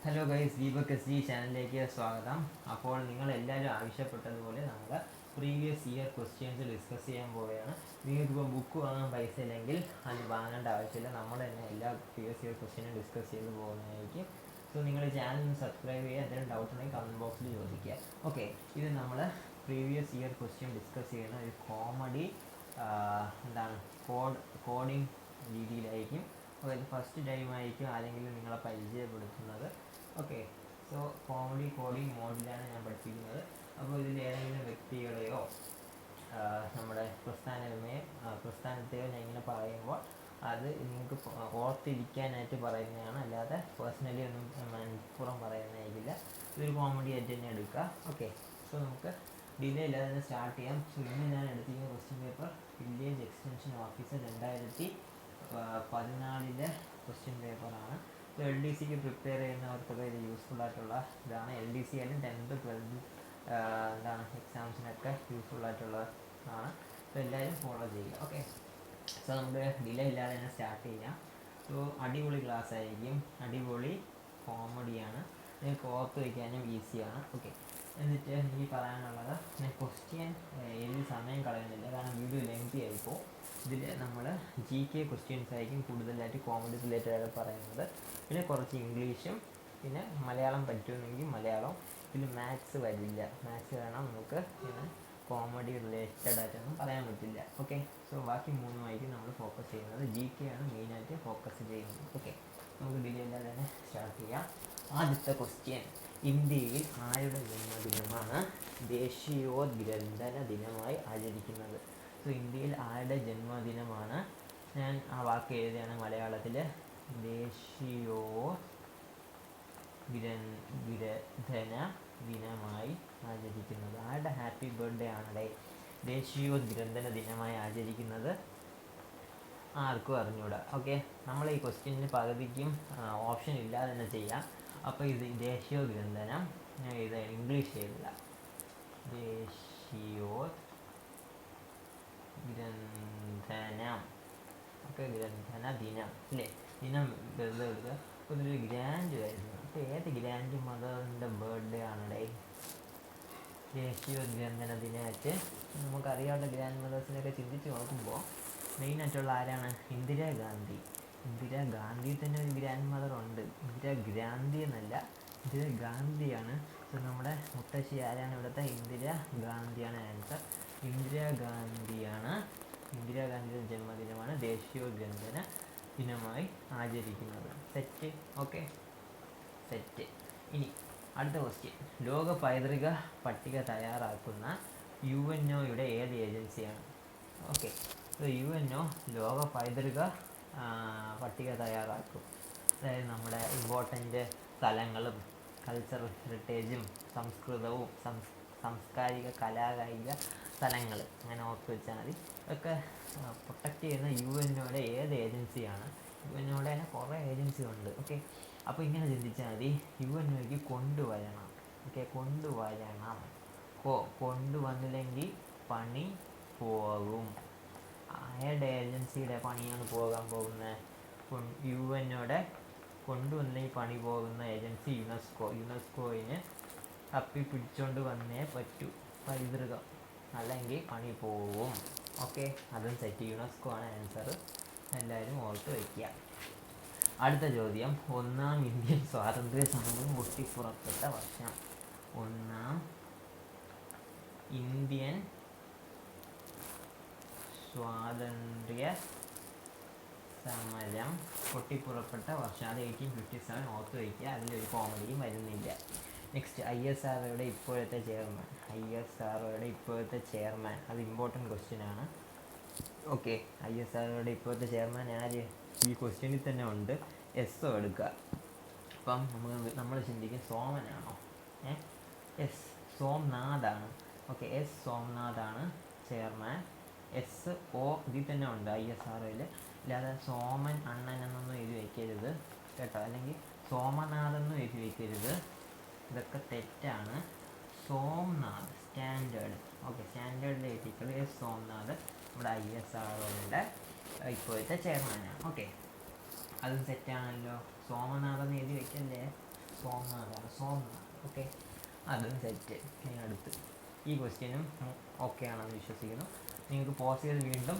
Hello guys, Deepak S G ചാനലിലേക്ക് സ്വാഗതം. അപ്പോൾ നിങ്ങളെല്ലാവരും ആവശ്യപ്പെട്ടതുപോലെ നമ്മൾ പ്രീവിയസ് ഇയർ ക്വസ്റ്റ്യൻസ് ഡിസ്കസ് ചെയ്യാൻ പോവുകയാണ്. നിങ്ങൾക്കിപ്പോൾ ബുക്ക് വാങ്ങാൻ പൈസ ഇല്ലെങ്കിൽ അത് വാങ്ങേണ്ട ആവശ്യമില്ല, നമ്മൾ തന്നെ എല്ലാ പ്രീവിയസ് ഇയർ ക്വസ്റ്റ്യനും ഡിസ്കസ് ചെയ്ത് പോകുന്നതായിരിക്കും. സോ നിങ്ങൾ ചാനൽ ഒന്ന് സബ്സ്ക്രൈബ് ചെയ്യുക, എന്തെങ്കിലും ഡൗട്ട് ഉണ്ടെങ്കിൽ കമൻറ്റ് ബോക്സിൽ ചോദിക്കുക. ഓക്കെ, ഇത് നമ്മൾ പ്രീവിയസ് ഇയർ ക്വസ്റ്റ്യൻ ഡിസ്കസ് ചെയ്യുന്ന ഒരു കോമഡി കോഡിങ് രീതിയിലായിരിക്കും. അപ്പോൾ ഇത് ഫസ്റ്റ് ടൈം ആയിരിക്കും ആരെങ്കിലും നിങ്ങളെ പരിചയപ്പെടുത്തുന്നത്. ഓക്കെ, സോ കോമഡി കോഡിങ് മോഡിലാണ് ഞാൻ പഠിപ്പിക്കുന്നത്. അപ്പോൾ ഇതിൽ ഏതെങ്കിലും വ്യക്തികളെയോ നമ്മുടെ പ്രസ്ഥാനത്തെയോ ഞാൻ ഇങ്ങനെ പറയുമ്പോൾ അത് നിങ്ങൾക്ക് ഓർത്തിരിക്കാനായിട്ട് പറയുന്നതാണ്, അല്ലാതെ പേഴ്സണലി ഒന്നും മനഃപൂർവ്വം പറയുന്നതായിരിക്കില്ല. ഇതൊരു കോമഡി ആയിട്ട് തന്നെ എടുക്കുക. ഓക്കെ, സോ നമുക്ക് ഡിലേ ഇല്ലാതെ തന്നെ സ്റ്റാർട്ട് ചെയ്യാം. സോ ഇന്ന് ഞാൻ എടുത്തിരിക്കുന്ന question paper village extension officer 2014 question പേപ്പറാണ്. എൽ ഡി സിക്ക് പ്രിപ്പയർ ചെയ്യുന്നവർക്കൊക്കെ ഇത് യൂസ്ഫുൾ ആയിട്ടുള്ള ഇതാണ്. എൽ ഡി സി ആയാലും 10th 12th എക്സാംസിനൊക്കെ യൂസ്ഫുൾ ആയിട്ടുള്ളതാണ്. അപ്പോൾ എല്ലാവരും ഫോളോ ചെയ്യുക. ഓക്കെ, സോ നമുക്ക് ഡിലേ ഇല്ലാതെ തന്നെ സ്റ്റാർട്ട് ചെയ്യാം. സോ അടിപൊളി ക്ലാസ് ആയിരിക്കും, അടിപൊളി കോമഡിയാണ്, നിങ്ങൾക്ക് ഓർത്ത് വയ്ക്കാനും ഈസിയാണ്. ഓക്കെ, എന്നിട്ട് എനിക്ക് പറയാനുള്ളത്, ഞാൻ ക്വസ്റ്റ്യൻ ഏത് സമയം കളയുന്നില്ല, കാരണം വീഡിയോ ലെങ്തി ആയിപ്പോൾ. ഇതിൽ നമ്മൾ GK ക്വസ്റ്റ്യൻസ് ആയിരിക്കും കൂടുതലായിട്ട് കോമഡി റിലേറ്റഡ് ആയിട്ട് പറയുന്നത്. പിന്നെ കുറച്ച് ഇംഗ്ലീഷും പിന്നെ മലയാളം പറ്റുമെങ്കിൽ മലയാളം. ഇതിൽ മാത്സ് വരില്ല, മാത്സ് വേണം നമുക്ക്, പിന്നെ കോമഡി റിലേറ്റഡ് ആയിട്ടൊന്നും പറയാൻ പറ്റില്ല. ഓക്കെ, സോ ബാക്കി മൂന്നുമായിരിക്കും നമ്മൾ ഫോക്കസ് ചെയ്യുന്നത്. GK ആണ് മെയിനായിട്ട് ഫോക്കസ് ചെയ്യുന്നത്. ഓക്കെ, നമുക്ക് ഡിലേ ഇല്ലാതെ തന്നെ സ്റ്റാർട്ട് ചെയ്യാം. ആദ്യത്തെ ക്വസ്റ്റ്യൻ, ഇന്ത്യയിൽ ആരുടെ ജന്മദിനമാണ് ദേശീയോദ്ഗ്രഥന ദിനമായി ആചരിക്കുന്നത്? സോ ഇന്ത്യയിൽ ആരുടെ ജന്മദിനമാണ്, ഞാൻ ആ വാക്ക് എഴുതിയാണ് മലയാളത്തിൽ, ദേശീയോദ്ഗ്രഥന ദിനമായി ആചരിക്കുന്നത്. ആരുടെ ഹാപ്പി ബർത്ത്ഡേ ആണല്ലേ ദേശീയോദ്ഗ്രഥന ദിനമായി ആചരിക്കുന്നത്? ആർക്കും അറിഞ്ഞൂടാ. ഓക്കെ, നമ്മൾ ഈ ക്വസ്റ്റ്യന് പകുതിക്കും ഓപ്ഷൻ ഇല്ലാതെ തന്നെ ചെയ്യാം. അപ്പോൾ ഇത് ദേശീയോദ്ഗ്രഥനം ഇത് ഇംഗ്ലീഷ് എഴുതുക, ദേശീയോദ്ഗ്രഥനം. ഓക്കെ, ഗ്രന്ഥന ദിനം അല്ലേ, ദിനം വെറുതെ എടുക്കുക. അപ്പോൾ ഇതൊരു ഗ്രാൻഡ് വരുന്നു. അപ്പോൾ ഏത് ഗ്രാൻഡ് മദറിൻ്റെ ബർത്ത്ഡേ ആണല്ലേ ദേശീയോദ്ഗ്രഥന ദിനമായിട്ട്? നമുക്കറിയാവുന്ന ഗ്രാൻഡ് മദേഴ്സിനെയൊക്കെ ചിന്തിച്ച് നോക്കുമ്പോൾ മെയിനായിട്ടുള്ള ആരാണ്? ഇന്ദിരാഗാന്ധി. ഇന്ദിരാഗാന്ധി തന്നെ ഒരു ഗ്രാൻഡ് മദർ ഉണ്ട്, ഇന്ദിരാഗാന്ധി എന്നല്ല, ഇന്ദിരാഗാന്ധിയാണ്. സോ നമ്മുടെ മുത്തശ്ശി ആരാണ് ഇവിടുത്തെ? ഇന്ദിരാഗാന്ധിയാണ് ആൻസർ. ഇന്ദിരാഗാന്ധിയുടെ ജന്മദിനമാണ് ദേശീയോദ്ഗ്രഥന ദിനമായി ആചരിക്കുന്നത്. സെറ്റ്? Okay, set. ഇനി അടുത്ത ക്വസ്റ്റ്യൻ, ലോക പൈതൃക പട്ടിക തയ്യാറാക്കുന്ന UNOയുടെ ഏത് ഏജൻസിയാണ്? ഓക്കെ, UNO ലോക പൈതൃക പട്ടിക തയ്യാറാക്കും. അതായത് നമ്മുടെ ഇമ്പോർട്ടൻ്റ് സ്ഥലങ്ങളും കൾച്ചറൽ ഹെറിറ്റേജും സംസ്കൃതവും സാംസ്കാരിക കലാകായിക സ്ഥലങ്ങൾ അങ്ങനെ ഓർത്ത് വെച്ചാൽ മതി. ഇതൊക്കെ പ്രൊട്ടക്റ്റ് ചെയ്യുന്ന UNOയുടെ ഏത് ഏജൻസിയാണ്? UNOയുടെ തന്നെ കുറേ ഏജൻസി ഉണ്ട്. ഓക്കെ, അപ്പോൾ ഇങ്ങനെ ചിന്തിച്ചാൽ മതി, UNOയ്ക്ക് കൊണ്ടുവരണം. ഓക്കെ, കൊണ്ടുവന്നില്ലെങ്കിൽ പണി പോകും. ആരുടെ ഏജൻസിയുടെ പണിയാണ് പോകാൻ പോകുന്നത്? UNOയുടെ കൊണ്ടുവന്നില്ലെങ്കിൽ പണി പോകുന്ന ഏജൻസി യുനെസ്കോയിന് തപ്പിപ്പിടിച്ചുകൊണ്ട് വന്നേ പറ്റൂ പൈതൃകം, അല്ലെങ്കിൽ പണി പോവും. ഓക്കെ, അതും സെറ്റ്. യുനെസ്കോ ആണ് ആൻസർ, എല്ലാവരും ഓർത്ത് വയ്ക്കുക. അടുത്ത ചോദ്യം, ഒന്നാം ഇന്ത്യൻ സ്വാതന്ത്ര്യ സമരം പൊട്ടിപ്പുറപ്പെട്ട വർഷം? ഒന്നാം ഇന്ത്യൻ സ്വാതന്ത്ര്യ സമരം പൊട്ടിപ്പുറപ്പെട്ട വർഷം? അത് 1857, ഓർത്ത് വയ്ക്കുക. അതിലൊരു കോമഡിയും വരുന്നില്ല. നെക്സ്റ്റ്, ISROയുടെ ഇപ്പോഴത്തെ ചെയർമാൻ. അത് ഇമ്പോർട്ടൻറ്റ് ക്വസ്റ്റ്യൻ ആണ്. ഓക്കെ, ISROയുടെ ഇപ്പോഴത്തെ ചെയർമാൻ ആര്? ഈ ക്വസ്റ്റ്യനിൽ തന്നെ ഉണ്ട്. SO എടുക്കുക. അപ്പം നമ്മൾ ചിന്തിക്കും സോമനാണോ? സോംനാഥാണ്. ഓക്കെ, സോംനാഥാണ് ചെയർമാൻ. SO ഇതിൽ തന്നെ ഉണ്ട് ISROയിൽ. ഇല്ലാതെ സോമൻ അണ്ണൻ എന്നൊന്നും എഴുതി വയ്ക്കരുത് കേട്ടോ, അല്ലെങ്കിൽ സോമനാഥെന്നും എഴുതി വയ്ക്കരുത്, ഇതൊക്കെ തെറ്റാണ്. സോംനാഥ് സ്റ്റാൻഡേർഡ്. ഓക്കെ, സ്റ്റാൻഡേർഡിൽ എഴുതിയിട്ടുള്ള സോംനാഥ് നമ്മുടെ ISROയുടെ ഇപ്പോഴത്തെ ചെയർമാനാണ്. ഓക്കെ, അതും സെറ്റാണല്ലോ. സോമനാഥൻ എഴുതി വയ്ക്കല്ലേ. സോമനാഥാണ്. ഓക്കെ, അതും സെറ്റ്. ഇനി അടുത്ത് ഈ ക്വസ്റ്റ്യനും ഓക്കെ ആണെന്ന് വിശ്വസിക്കുന്നു. നിങ്ങൾക്ക് പോസ് ചെയ്ത് വീണ്ടും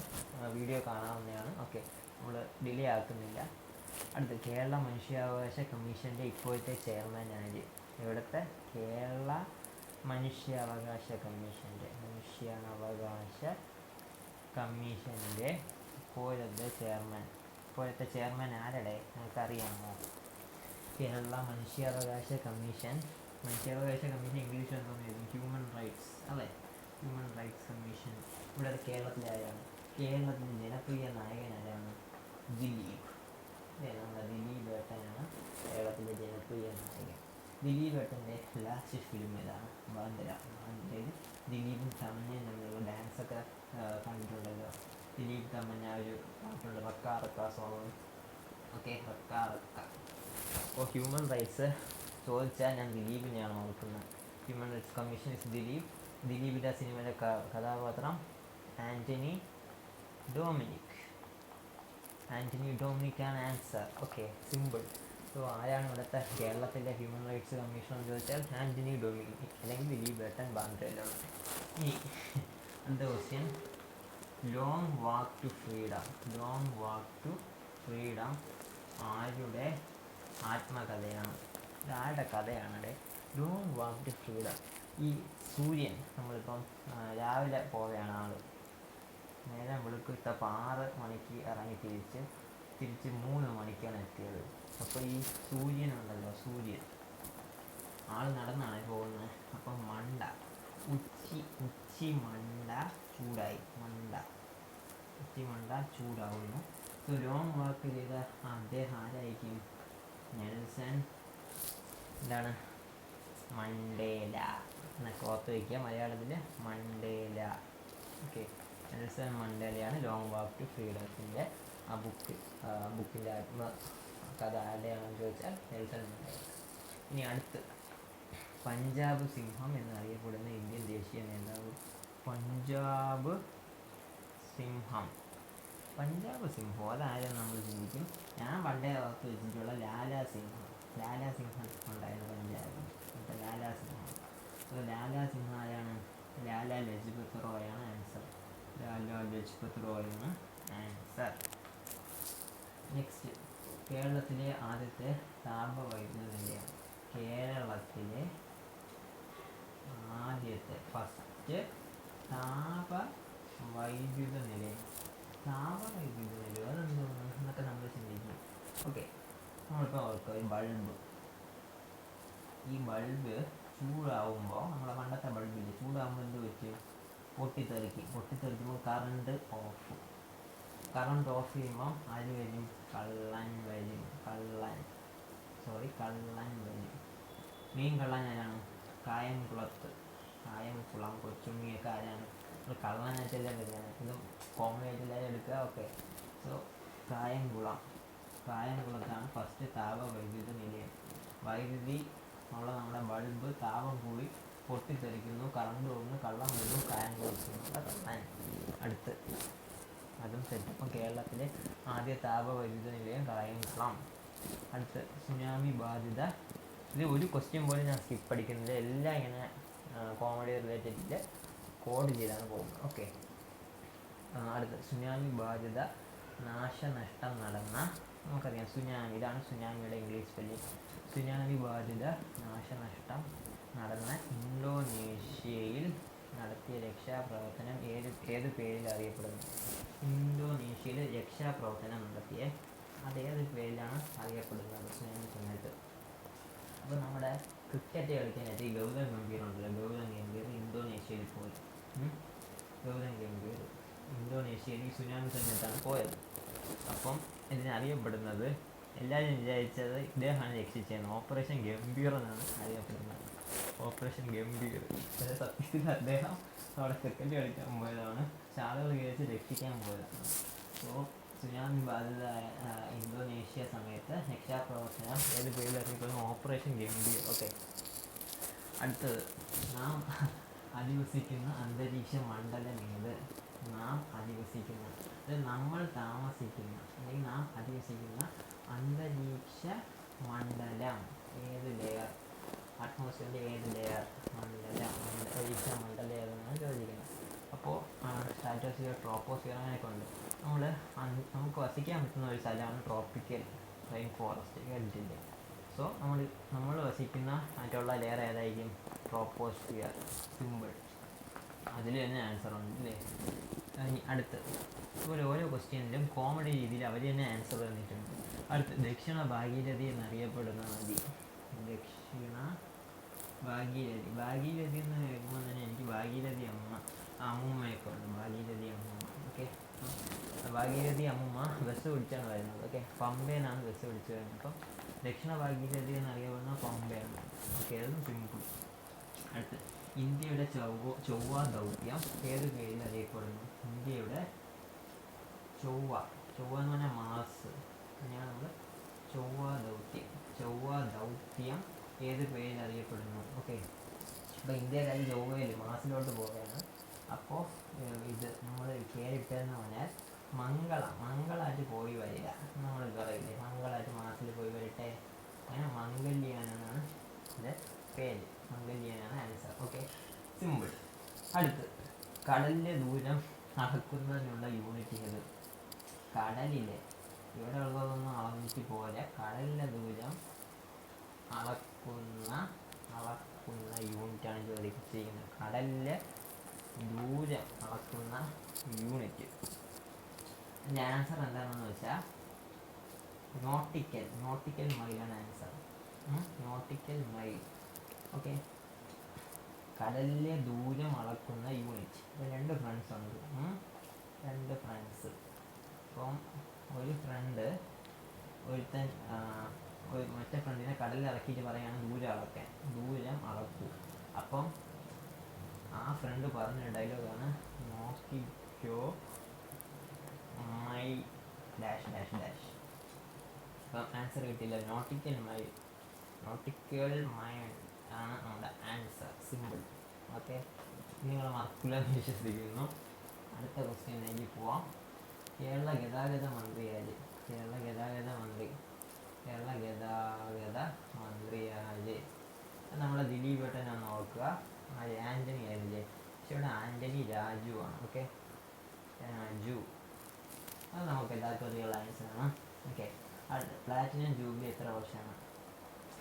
വീഡിയോ കാണാവുന്നതാണ്. ഓക്കെ, നമ്മൾ ഡിലേ ആക്കുന്നില്ല. അടുത്ത് കേരള മനുഷ്യാവകാശ കമ്മീഷൻ്റെ ഇപ്പോഴത്തെ ചെയർമാൻ ആര്? ഇവിടുത്തെ കേരള മനുഷ്യാവകാശ കമ്മീഷൻ്റെ ഇപ്പോഴത്തെ ചെയർമാൻ ആരുടെ നിങ്ങൾക്കറിയാമോ? കേരള മനുഷ്യാവകാശ കമ്മീഷൻ ഇംഗ്ലീഷിൽ എന്തോന്ന് എഴുതും? ഹ്യൂമൻ റൈറ്റ്സ് അല്ലേ? Human rights commission. ഇവിടെ കേരളത്തിലെ ആരാണ്? കേരളത്തിലെ ജനപ്രിയ നായകൻ ആരാണ്? ദിലീപ്. നമ്മുടെ ദിലീപ് ഏട്ടനാണ് കേരളത്തിലെ ജനപ്രിയ നായകൻ. ദിലീപ് ഏട്ടൻ്റെ ലാസ്റ്റ് ഫിലിം ഏതാണ്? ബാന്ദ്ര. ദിലീപും തമന്നയും തമ്മിലുള്ള ഡാൻസൊക്കെ കണ്ടിട്ടുണ്ടല്ലോ. ദിലീപ് തമന്ന ഒരു പാട്ടുണ്ട്, റക്ക സോങ്. ഓക്കെ, റക്ക. അപ്പോൾ ഹ്യൂമൻ റൈറ്റ്സ് ചോദിച്ചാൽ ഞാൻ ദിലീപിനെയാണ് ഓർക്കുന്നത്. ഹ്യൂമൻ റൈറ്റ്സ് കമ്മീഷൻ ഇസ് ദിലീപിൻ്റെ സിനിമയിലെ കഥാപാത്രം ആൻ്റണി ഡൊമിനിക്കാണ് ആൻസർ. Okay, simple. സോ ആരാണ് ഇവിടുത്തെ കേരളത്തിലെ ഹ്യൂമൻ റൈറ്റ്സ് കമ്മീഷൻ എന്ന് ചോദിച്ചാൽ ആൻ്റണി ഡൊമിനിക്, അല്ലെങ്കിൽ ദിലീപ് ഏട്ടൻ ബാന്ദ്രയിലാണ്. ഇനി അടുത്ത question, long walk to freedom ആരുടെ ആത്മകഥയാണ്? ഇതാരുടെ കഥയാണ്? Long walk to freedom. ഈ സൂര്യൻ നമ്മളിപ്പം രാവിലെ പോവുകയാണ് ആൾ, നേരം വെളുക്കിട്ടപ്പോൾ 6 മണിക്ക് ഇറങ്ങി തിരിച്ച് 3 മണിക്കാണ് എത്തിയത്. അപ്പോൾ ഈ സൂര്യനുണ്ടല്ലോ, ആൾ നടന്നാണ് പോകുന്നത്. അപ്പം ഉച്ചി മണ്ട ചൂടാവുന്നു. സോ ലോങ് വാക്ക് ചെയ്ത അദ്ദേഹം ആരായിരിക്കും? നെൽസൺ മണ്ടേല എന്നൊക്കെ ഓർത്ത് വയ്ക്കുക. മലയാളത്തിൽ മണ്ടേല. ഓക്കെ, നെൽസൺ മണ്ടേലയാണ് ലോങ് വാക്ക് ടു ഫ്രീഡത്തിൻ്റെ ആ ബുക്കിൻ്റെ ആത്മകഥ ആരുടെയാണെന്ന് ചോദിച്ചാൽ നെൽസൺ മണ്ടേല. ഇനി അടുത്ത്, പഞ്ചാബ് സിംഹം എന്നറിയപ്പെടുന്ന ഇന്ത്യൻ ദേശീയ നേതാവ്? പഞ്ചാബ് സിംഹം അതാരെന്ന് നമ്മൾ ചിന്തിക്കും. ഞാൻ പണ്ടേ ഓർത്ത് വെച്ചിട്ടുള്ള ലാലാ സിംഹം ഉണ്ടായിരുന്നു പഞ്ചാബിൽ. അപ്പോൾ ലാലാ സിംഹം ആരാണ്? ലാലാ ലജ്പത് റോയാണ് ആൻസർ. നെക്സ്റ്റ്, കേരളത്തിലെ ആദ്യത്തെ താപവൈദ്യുത നിലയം? കേരളത്തിലെ ആദ്യത്തെ ഫസ്റ്റ് താപവൈദ്യുത നിലയം അതെന്തോന്ന് എന്നൊക്കെ നമ്മൾ ചിന്തിക്കും. ഓക്കെ, നമ്മളിപ്പോൾ ഓർക്കുക, ഈ ബൾബ് ചൂടാവുമ്പോൾ, നമ്മളെ പണ്ടത്തെ ബൾബില്ലേ, ചൂടാകുമ്പോൾ എന്ത് പറ്റും? പൊട്ടിത്തെറിക്കുമ്പോൾ കറണ്ട് ഓഫ് ചെയ്യുമ്പോൾ ആര് വരും? കള്ളൻ വരും. മെയിൻ കള്ളൻ ആരാണ്? കായംകുളം കൊച്ചുണ്ണിയൊക്കെ ആരാണ്? കള്ളനായിട്ടല്ലേ വരുന്നത്. ഇതും കോമൺ ആയിട്ടെല്ലാവരും എടുക്കുക. ഓക്കെ, സോ കായംകുളത്താണ് ഫസ്റ്റ് താപവൈദ്യുത നിലയം. വൈദ്യുതി ഉള്ള നമ്മുടെ ബൾബ് താപം കൂടി പൊട്ടിത്തെറിക്കുന്നു, കറണ്ട് പോകുന്നു, കള്ളം വരുന്നു, കായംകുളത്തുനിന്നുള്ള കള്ളൻ. അടുത്ത് അതും സെറ്റ്. അപ്പം കേരളത്തിലെ ആദ്യ താപവൈദ്യുത നിലയം കായംകുളം. അടുത്ത്, സുനാമി ബാധിത. ഇത് ഒരു ക്വസ്റ്റ്യൻ പോലും ഞാൻ സ്കിപ്പ് അടിക്കുന്നില്ല, എല്ലാം ഇങ്ങനെ കോമഡി റിലേറ്റഡ് കോഡ് ചെയ്താണ് പോകുന്നത്. ഓക്കെ, അടുത്ത്, സുനാമി ബാധിത നാശനഷ്ടം നടന്ന, നമുക്കറിയാം സുനാമി, ഇതാണ് സുനാമിയുടെ ഇംഗ്ലീഷ് സ്പെല്ലിംഗ്. സുനാമി ബാധിത നാശനഷ്ടം നടന്ന ഇന്തോനേഷ്യയിൽ നടത്തിയ രക്ഷാപ്രവർത്തനം ഏത് പേരിൽ അറിയപ്പെടുന്നു? ഇന്തോനേഷ്യയിൽ രക്ഷാപ്രവർത്തനം നടത്തിയ അതേത് പേരിലാണ് അറിയപ്പെടുന്നത് സുനാമി സമയത്ത്? അപ്പോൾ നമ്മുടെ ക്രിക്കറ്റ് കളിക്കാനായിട്ട് ഈ ഗൗതം ഗംഭീർ ഉണ്ടല്ലോ, ഗൗതം ഗംഭീർ ഇന്തോനേഷ്യയിൽ പോയി. ഇന്തോനേഷ്യയിൽ ഈ സുനാമി സമയത്താണ് പോയത്. അപ്പം ഇതിനറിയപ്പെടുന്നത്, എല്ലാവരും വിചാരിച്ചത് ഇദ്ദേഹമാണ് രക്ഷിച്ചതെന്ന്. ഓപ്പറേഷൻ ഗംഭീർ എന്നാണ് അറിയപ്പെടുന്നത്. ഓപ്പറേഷൻ ഗംഭീർ. സത്യത്തിൽ അദ്ദേഹം അവിടെ ക്രിക്കറ്റ് കളിക്കാൻ പോയതാണ്, ആളുകൾ വിചാരിച്ച് രക്ഷിക്കാൻ പോയതാണ്. സോ സുനാമി ബാധിതമായ ഇന്തോനേഷ്യ സമയത്ത് രക്ഷാപ്രവർത്തനം ഏത് പേരിൽ അറിയപ്പെടുന്നു? ഓപ്പറേഷൻ ഗംഭീർ. ഓക്കെ, അടുത്തത്, നാം അധിവസിക്കുന്ന അന്തരീക്ഷ മണ്ഡലം ഏത്? നമ്മൾ താമസിക്കുന്ന അല്ലെങ്കിൽ നാം അധിവസിക്കുന്ന അന്തരീക്ഷ മണ്ഡലം ഏത് ലെയർ, അറ്റ്മോസ്ഫിയറിൻ്റെ ഏത് ലെയർ, മണ്ഡല മണ്ഡല ഏതെന്നാണ് ചോദിക്കുന്നത്. അപ്പോൾ സ്ട്രാറ്റോസ്ഫിയർ, ട്രോപ്പോസ്ഫിയർ അങ്ങനെയൊക്കെ ഉണ്ട്. നമുക്ക് വസിക്കാൻ പറ്റുന്ന ഒരു സ്ഥലമാണ് ട്രോപ്പിക്കൽ റെയിൻ ഫോറസ്റ്റ്, കേട്ടിട്ടില്ലേ? സോ നമ്മൾ വസിക്കുന്ന മറ്റുള്ള ലെയർ ഏതായിരിക്കും? Troposphere, simple. അതിൽ തന്നെ ആൻസർ ഉണ്ട് അല്ലേ? ഇനി അടുത്ത് ഇതുപോലെ ഓരോ ക്വസ്റ്റ്യനിലും കോമഡി രീതിയിൽ അവർ തന്നെ ആൻസർ തന്നിട്ടുണ്ട്. അടുത്ത് ദക്ഷിണ ഭാഗീരഥി എന്നറിയപ്പെടുന്ന നദി. ദക്ഷിണ ഭാഗീരഥി. ഭാഗീരഥി എന്ന് കേൾക്കുമ്പോൾ തന്നെ എനിക്ക് ഭാഗീരഥി അമ്മൂമ്മയൊക്കെ ഉണ്ട്. ഭാഗീരഥി അമ്മൂമ്മ. ഓക്കെ, ഭാഗീരഥി അമ്മൂമ്മ ബസ് പിടിച്ചാണ് വരുന്നത്. ഓക്കെ, പമ്പയിലാണ് ബസ് പിടിച്ച് വരുന്നത്. അപ്പം ദക്ഷിണ ഭാഗീരഥി എന്നറിയപ്പെടുന്ന പമ്പയാണ്. ഓക്കെ, അതും സിമ്പിൾ. അടുത്ത് ഇന്ത്യയുടെ ചൊവ്വ ദൗത്യം ഏത് പേരിൽ അറിയപ്പെടുന്നു? ഇന്ത്യയുടെ ചൊവ്വ എന്ന് പറഞ്ഞാൽ മാസ്, അങ്ങനെയാണ് നമ്മൾ ചൊവ്വ ദൗത്യം ഏത് പേരിൽ അറിയപ്പെടുന്നു? ഓക്കെ, അപ്പോൾ ഇന്ത്യക്കാർ ചൊവ്വയിൽ മാസിലോട്ട് പോവുകയാണ്. അപ്പോൾ ഇത് നമ്മൾ പേരിട്ടതെന്ന് പറഞ്ഞാൽ മംഗളായിട്ട് പോയി വരിക. നമ്മൾ പറയില്ലേ മംഗളായിട്ട് മാസിൽ പോയി വരട്ടെ, അങ്ങനെ മംഗല്യാനാണ് ഇത് പേര്. മംഗല്യാനാണ് ആൻസർ. Okay, simple. അടുത്ത് കടലിലെ ദൂരം അളക്കുന്നതിനുള്ള യൂണിറ്റ് ഏത്? കടലിലെ, ഇവിടെ ഉള്ളതൊന്നും അളന്നിട്ട് പോലെ, കടലിലെ ദൂരം അളക്കുന്ന യൂണിറ്റാണ് ചോദിച്ചിരിക്കുന്നത്. കടലിലെ ദൂരം അളക്കുന്ന യൂണിറ്റ്. എൻ്റെ ആൻസർ എന്താണെന്ന് വെച്ചാൽ നോട്ടിക്കൽ മൈലാണ് ആൻസർ. Nautical mile. ഓക്കെ, കടലിലെ ദൂരം അളക്കുന്ന യൂണിറ്റ്. ഇപ്പോൾ 2 ഫ്രണ്ട്സ് ഉണ്ട്. 2 ഫ്രണ്ട്സ്. അപ്പം ഒരു ഫ്രണ്ട് മറ്റേ ഫ്രണ്ടിനെ കടലിൽ ഇറക്കിയിട്ട് പറയാണ് ദൂരം അളക്കൂ. അപ്പം ആ ഫ്രണ്ട് പറഞ്ഞ ഡയലോഗാണ് നോക്കിക്കോ മൈ ഡാഷ് ഡാഷ് ഡാഷ്. അപ്പം ആൻസർ കിട്ടില്ല. നോട്ടിക്കൽ മൈൽ ആണ് നമ്മുടെ ആൻസർ. സിമ്പിൾ. ഓക്കെ, നിങ്ങൾ മറക്കില്ലെന്ന് വിശ്വസിക്കുന്നു. അടുത്ത ക്വസ്റ്റ്യനിലേക്ക് പോവാം. കേരള ഗതാഗത മന്ത്രി ആര്? നമ്മളെ ദിലീപ് ഏട്ടനാന്ന് ഓർക്കുക. ആൻ്റണി ആയിരുന്നില്ലേ? പക്ഷെ ഇവിടെ ആൻ്റണി രാജു ആണ്. ഓക്കെ, രാജു. അത് നമുക്ക് എല്ലാവർക്കും അറിയുള്ള ആൻസറാണ്. ഓക്കെ, അടുത്ത പ്ലാറ്റിനം ജൂബിലി എത്ര വർഷമാണ്?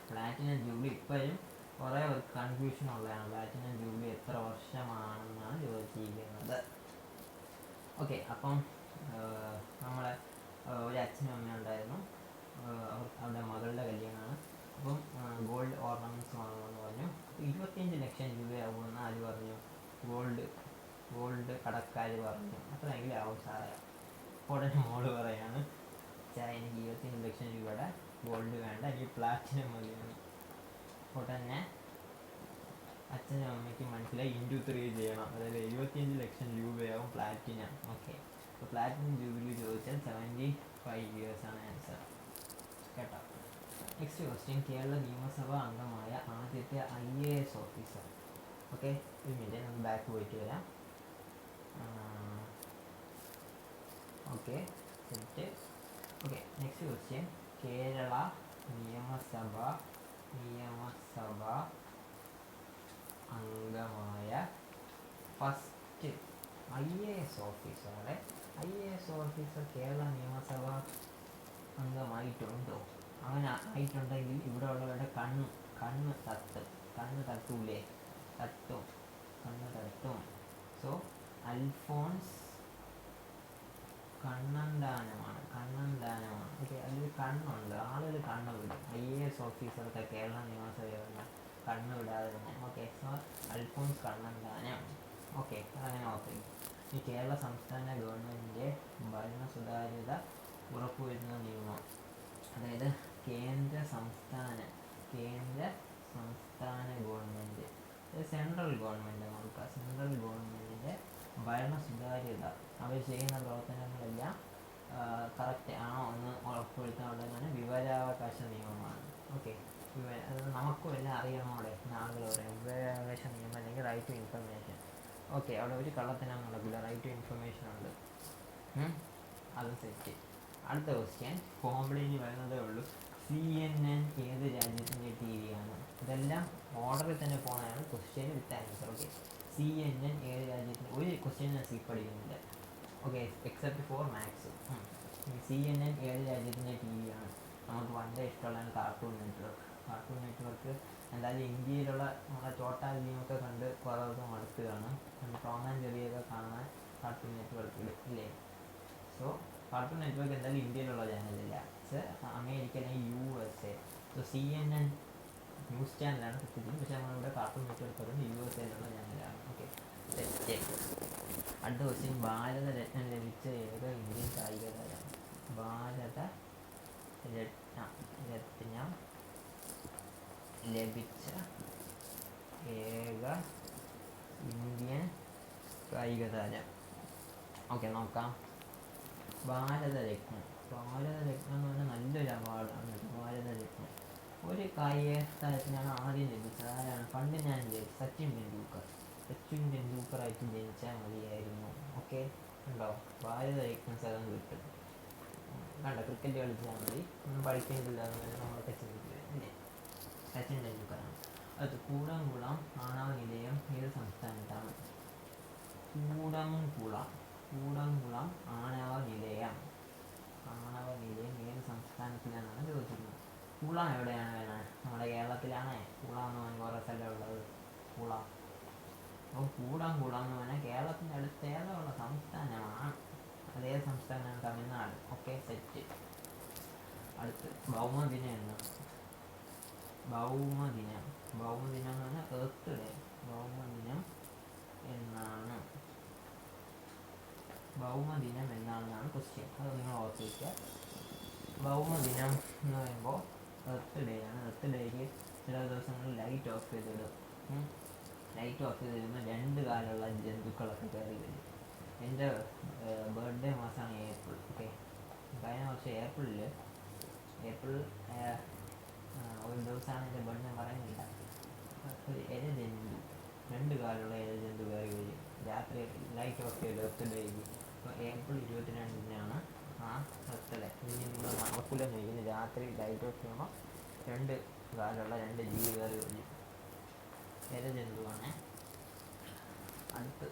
പ്ലാറ്റിനം ജൂബിലി ഇപ്പോഴും കുറേ കൺഫ്യൂഷൻ ഉള്ളതാണ്. പ്ലാറ്റിനം ജൂബിലി എത്ര വർഷമാണെന്നാണ് ചോദിച്ചിരിക്കുന്നത്. ഓക്കെ, അപ്പം നമ്മളെ ഒരു അച്ഛനും അമ്മയും ഉണ്ടായിരുന്നു. അവരുടെ മകളുടെ കല്യാണമാണ്. അപ്പം ഗോൾഡ് ഓർണമെൻറ്റ്സ് വാങ്ങുമെന്ന് പറഞ്ഞു. 25 ലക്ഷം രൂപയാകുമെന്ന് ആര് പറഞ്ഞു? ഗോൾഡ് കടക്കാർ പറഞ്ഞു. അത്രയെങ്കിലും ആവും സാറേ. ഉടനെ മോള് പറയാണ്, എനിക്ക് 25 ലക്ഷം രൂപയുടെ ഗോൾഡ് വേണ്ട, എനിക്ക് പ്ലാറ്റിനം മതിയാണ്. ഉടനെ അച്ഛനും അമ്മയ്ക്കും മനസ്സിലായി ഇൻറ്റു 3 ചെയ്യണം. അതായത് 75 ലക്ഷം രൂപയാവും പ്ലാറ്റിനം. ഓക്കെ, അപ്പോൾ പ്ലാറ്റിനം ജൂബിലി ചോദിച്ചാൽ 75 ഇയേഴ്സാണ് ആൻസർ. കേട്ടോ. Next question. കേരള നിയമസഭാ അംഗമായ ആദ്യത്തെ IAS ഓഫീസർ. ഓക്കെ, ഒരു മിനിറ്റ്, നമുക്ക് ബാക്ക് പോയിട്ട് വരാം. Okay, set. Okay, next question. Kerala നിയമസഭ അംഗമായ ഫസ്റ്റ് IAS ഓഫീസർ കേരള നിയമസഭ അംഗമായിട്ടുണ്ടോ? അങ്ങനെ ആയിട്ടുണ്ടെങ്കിൽ ഇവിടെ ഉള്ളവരുടെ കണ്ണ് തട്ടൂലേ? കണ്ണ് തട്ടും. സോ അൽഫോൺസ് കണ്ണന്താനമാണ്. ഓക്കെ, അതിൽ കണ്ണുണ്ട്. ആളുകൾ കണ്ണ് വിടും. IAS ഓഫീസർക്ക് കേരള നിയമസഭയുടെ കണ്ണ് വിടാതെ തന്നെ. Okay, so Alphons Kannanthanam. Okay, അതങ്ങനെ ഓക്കെ. ഈ കേരള സംസ്ഥാന ഗവൺമെൻറ്റിൻ്റെ ഭരണ സുതാര്യത ഉറപ്പുവരുത്തുന്ന നിയമം, അതായത് കേന്ദ്ര സംസ്ഥാന ഗവൺമെൻറ്, സെൻട്രൽ ഗവൺമെൻറ് നോക്കുക. സെൻട്രൽ ഗവൺമെൻറ്റിൻ്റെ ഭരണ സുതാര്യത, അവർ ചെയ്യുന്ന പ്രവർത്തനങ്ങളെല്ലാം കറക്റ്റ് ആണോ എന്ന് ഉറപ്പുവരുത്താനുള്ളതാണ് വിവരാവകാശ നിയമമാണ്. ഓക്കെ, അത് നമുക്കും എല്ലാം അറിയണോടെ ആളുകൾ പറയാം. വിവരാവകാശ നിയമം അല്ലെങ്കിൽ റൈറ്റ് ടു ഇൻഫർമേഷൻ. ഓക്കെ, അവിടെ ഒരു കള്ളത്തരം നടക്കില്ല, റൈറ്റ് ടു ഇൻഫർമേഷൻ ഉണ്ട്. അത് സെറ്റ്. അടുത്ത ക്വസ്റ്റ്യൻ. ഫോർമുലയിൽ വരുന്നതേ ഉള്ളൂ. CNN ഏത് രാജ്യത്തിൻ്റെ ടി വി ആണ്? ഇതെല്ലാം ഓർഡറിൽ തന്നെ പോകുന്നതാണ് question with answer. Okay, CNN ഏത് രാജ്യത്തിന്, ഒരു ക്വസ്റ്റ്യൻ ഞാൻ സ്കിപ്പ് അടിക്കുന്നില്ല. Okay, except for maths. CNN ഏത് രാജ്യത്തിൻ്റെ ടി വി ആണ്? നമുക്ക് വളരെ ഇഷ്ടമുള്ളതാണ് കാർട്ടൂൺ നെറ്റ്വർക്ക്. കാർട്ടൂൺ നെറ്റ്വർക്ക് എന്തായാലും ഇന്ത്യയിലുള്ള നമ്മളെ ചോട്ടാ ഭീമൊക്കെ കണ്ട് കുറേ ദിവസം മടുക്കുകയാണ്. ടോം ആൻഡ് ജെറിയൊക്കെ കാണാൻ കാർട്ടൂൺ നെറ്റ്വർക്ക് ഇല്ലേ? സോ കാർട്ടൂൺ നെറ്റ്വർക്ക് എന്തായാലും ഇന്ത്യയിലുള്ള ചാനലില്ല, അമേരിക്ക അല്ലെങ്കിൽ USA. സോ CNN ന്യൂസ് ചാനലാണ് സത്യത്തിൽ, പക്ഷേ നമ്മളിവിടെ കാർട്ടൂൺ നെറ്റ്വർക്ക് പറയുന്നത് USA-ലുള്ള ചാനലാണ്. ഓക്കെ, അടുത്ത ക്വസ്റ്റ്യൻ, ഭാരതരത്നം ലഭിച്ച ഏക ഇന്ത്യൻ കായിക താരം? ഭാരതരത്നം ലഭിച്ച ഏക ഇന്ത്യൻ കായിക താരം. ഓക്കെ, നോക്കാം. ഭാരതരത്നം എന്ന് പറഞ്ഞാൽ നല്ലൊരു അവാർഡാണ്. ഭാരതരത്നം ഒരു കായിക താരത്തിനാണ് ആദ്യം ലഭിച്ചത്. ആരാണ്? പണ്ട് ഞാൻ സച്ചിൻ ടെണ്ടുൽക്കറായിട്ട് ജനിച്ചാൽ മതിയായിരുന്നു. ഓക്കെ, ഉണ്ടോ? ഭാരതരത്നം സ്ഥലം കിട്ടും. കണ്ട, ക്രിക്കറ്റ് കളിച്ചാൽ മതി, ഒന്നും പഠിക്കേണ്ടില്ല എന്ന് നമ്മളൊക്കെ ചിന്തിക്കുക. സച്ചിൻ ടെണ്ടുൽക്കറാണ്. അത് കൂടംകുളം ആണവ നിലയം ഏത് സംസ്ഥാനത്താണ്? കൂടംകുളം ആണവ നിലയം ഏത് സംസ്ഥാനത്തിലാണെന്നാണ് ചോദിച്ചിരുന്നത്. കുളം എവിടെയാണ് വേണേ? നമ്മുടെ കേരളത്തിലാണ്. കുളം എന്ന് പറഞ്ഞാൽ കുറേ സ്ഥലമുള്ളത്. കുളം. അപ്പോൾ കൂടംകുളം എന്ന് പറഞ്ഞാൽ കേരളത്തിൻ്റെ അടുത്ത് ഏതോ ഉള്ള സംസ്ഥാനമാണ്. അതേ സംസ്ഥാനമാണ് തമിഴ്നാട്. Okay, set. അടുത്ത് ഭൗമദിനം എന്നാണ്? ഭൗമദിനം എന്ന് പറഞ്ഞാൽ എർത്ത് ഡേ. ഭൗമദിനം എന്നാണെന്നാണ് ക്വസ്റ്റ്യൻ. അത് നിങ്ങൾ ഓർത്ത് വയ്ക്കുക. ഭൗമദിനം എന്ന് പറയുമ്പോൾ എർത്ത് ഡേ ആണ്. എർത്ത് ഡേക്ക് ചില ദിവസങ്ങളിൽ ലൈറ്റ് ഓഫ് ചെയ്തിടും. ലൈറ്റ് ഓഫ് ചെയ്തിടുമ്പോൾ രണ്ട് കാലുള്ള ജന്തുക്കളൊക്കെ കയറി വരും. എൻ്റെ ബർത്ത്ഡേ മാസമാണ് ഏപ്രിൽ. ഓക്കെ, കഴിഞ്ഞ വർഷം ഏപ്രിൽ ഒരു ദിവസമാണ് എൻ്റെ ബർത്ത്ഡേ, പറയുന്നില്ല. ഒരു ഇഴജന്തു, രണ്ട് കാലുള്ള ഇഴജന്തു കയറി വരും രാത്രി ലൈറ്റ് ഓഫ് ചെയ്ത് എർത്ത് ഡേക്ക്. അപ്പോൾ ഏപ്രിൽ 22-നാണ് ആ എർത്ത് ഡേ. ഇനി നിങ്ങൾ മറക്കില്ലെന്ന് ചോദിക്കുന്നു. രാത്രി ലൈറ്റ് ഓഫ് ചെയ്യുമ്പോൾ രണ്ട് കാലുള്ള രണ്ട് ജീവി കയറി വരും. ഇഴജന്തുവാണ്. അടുത്ത്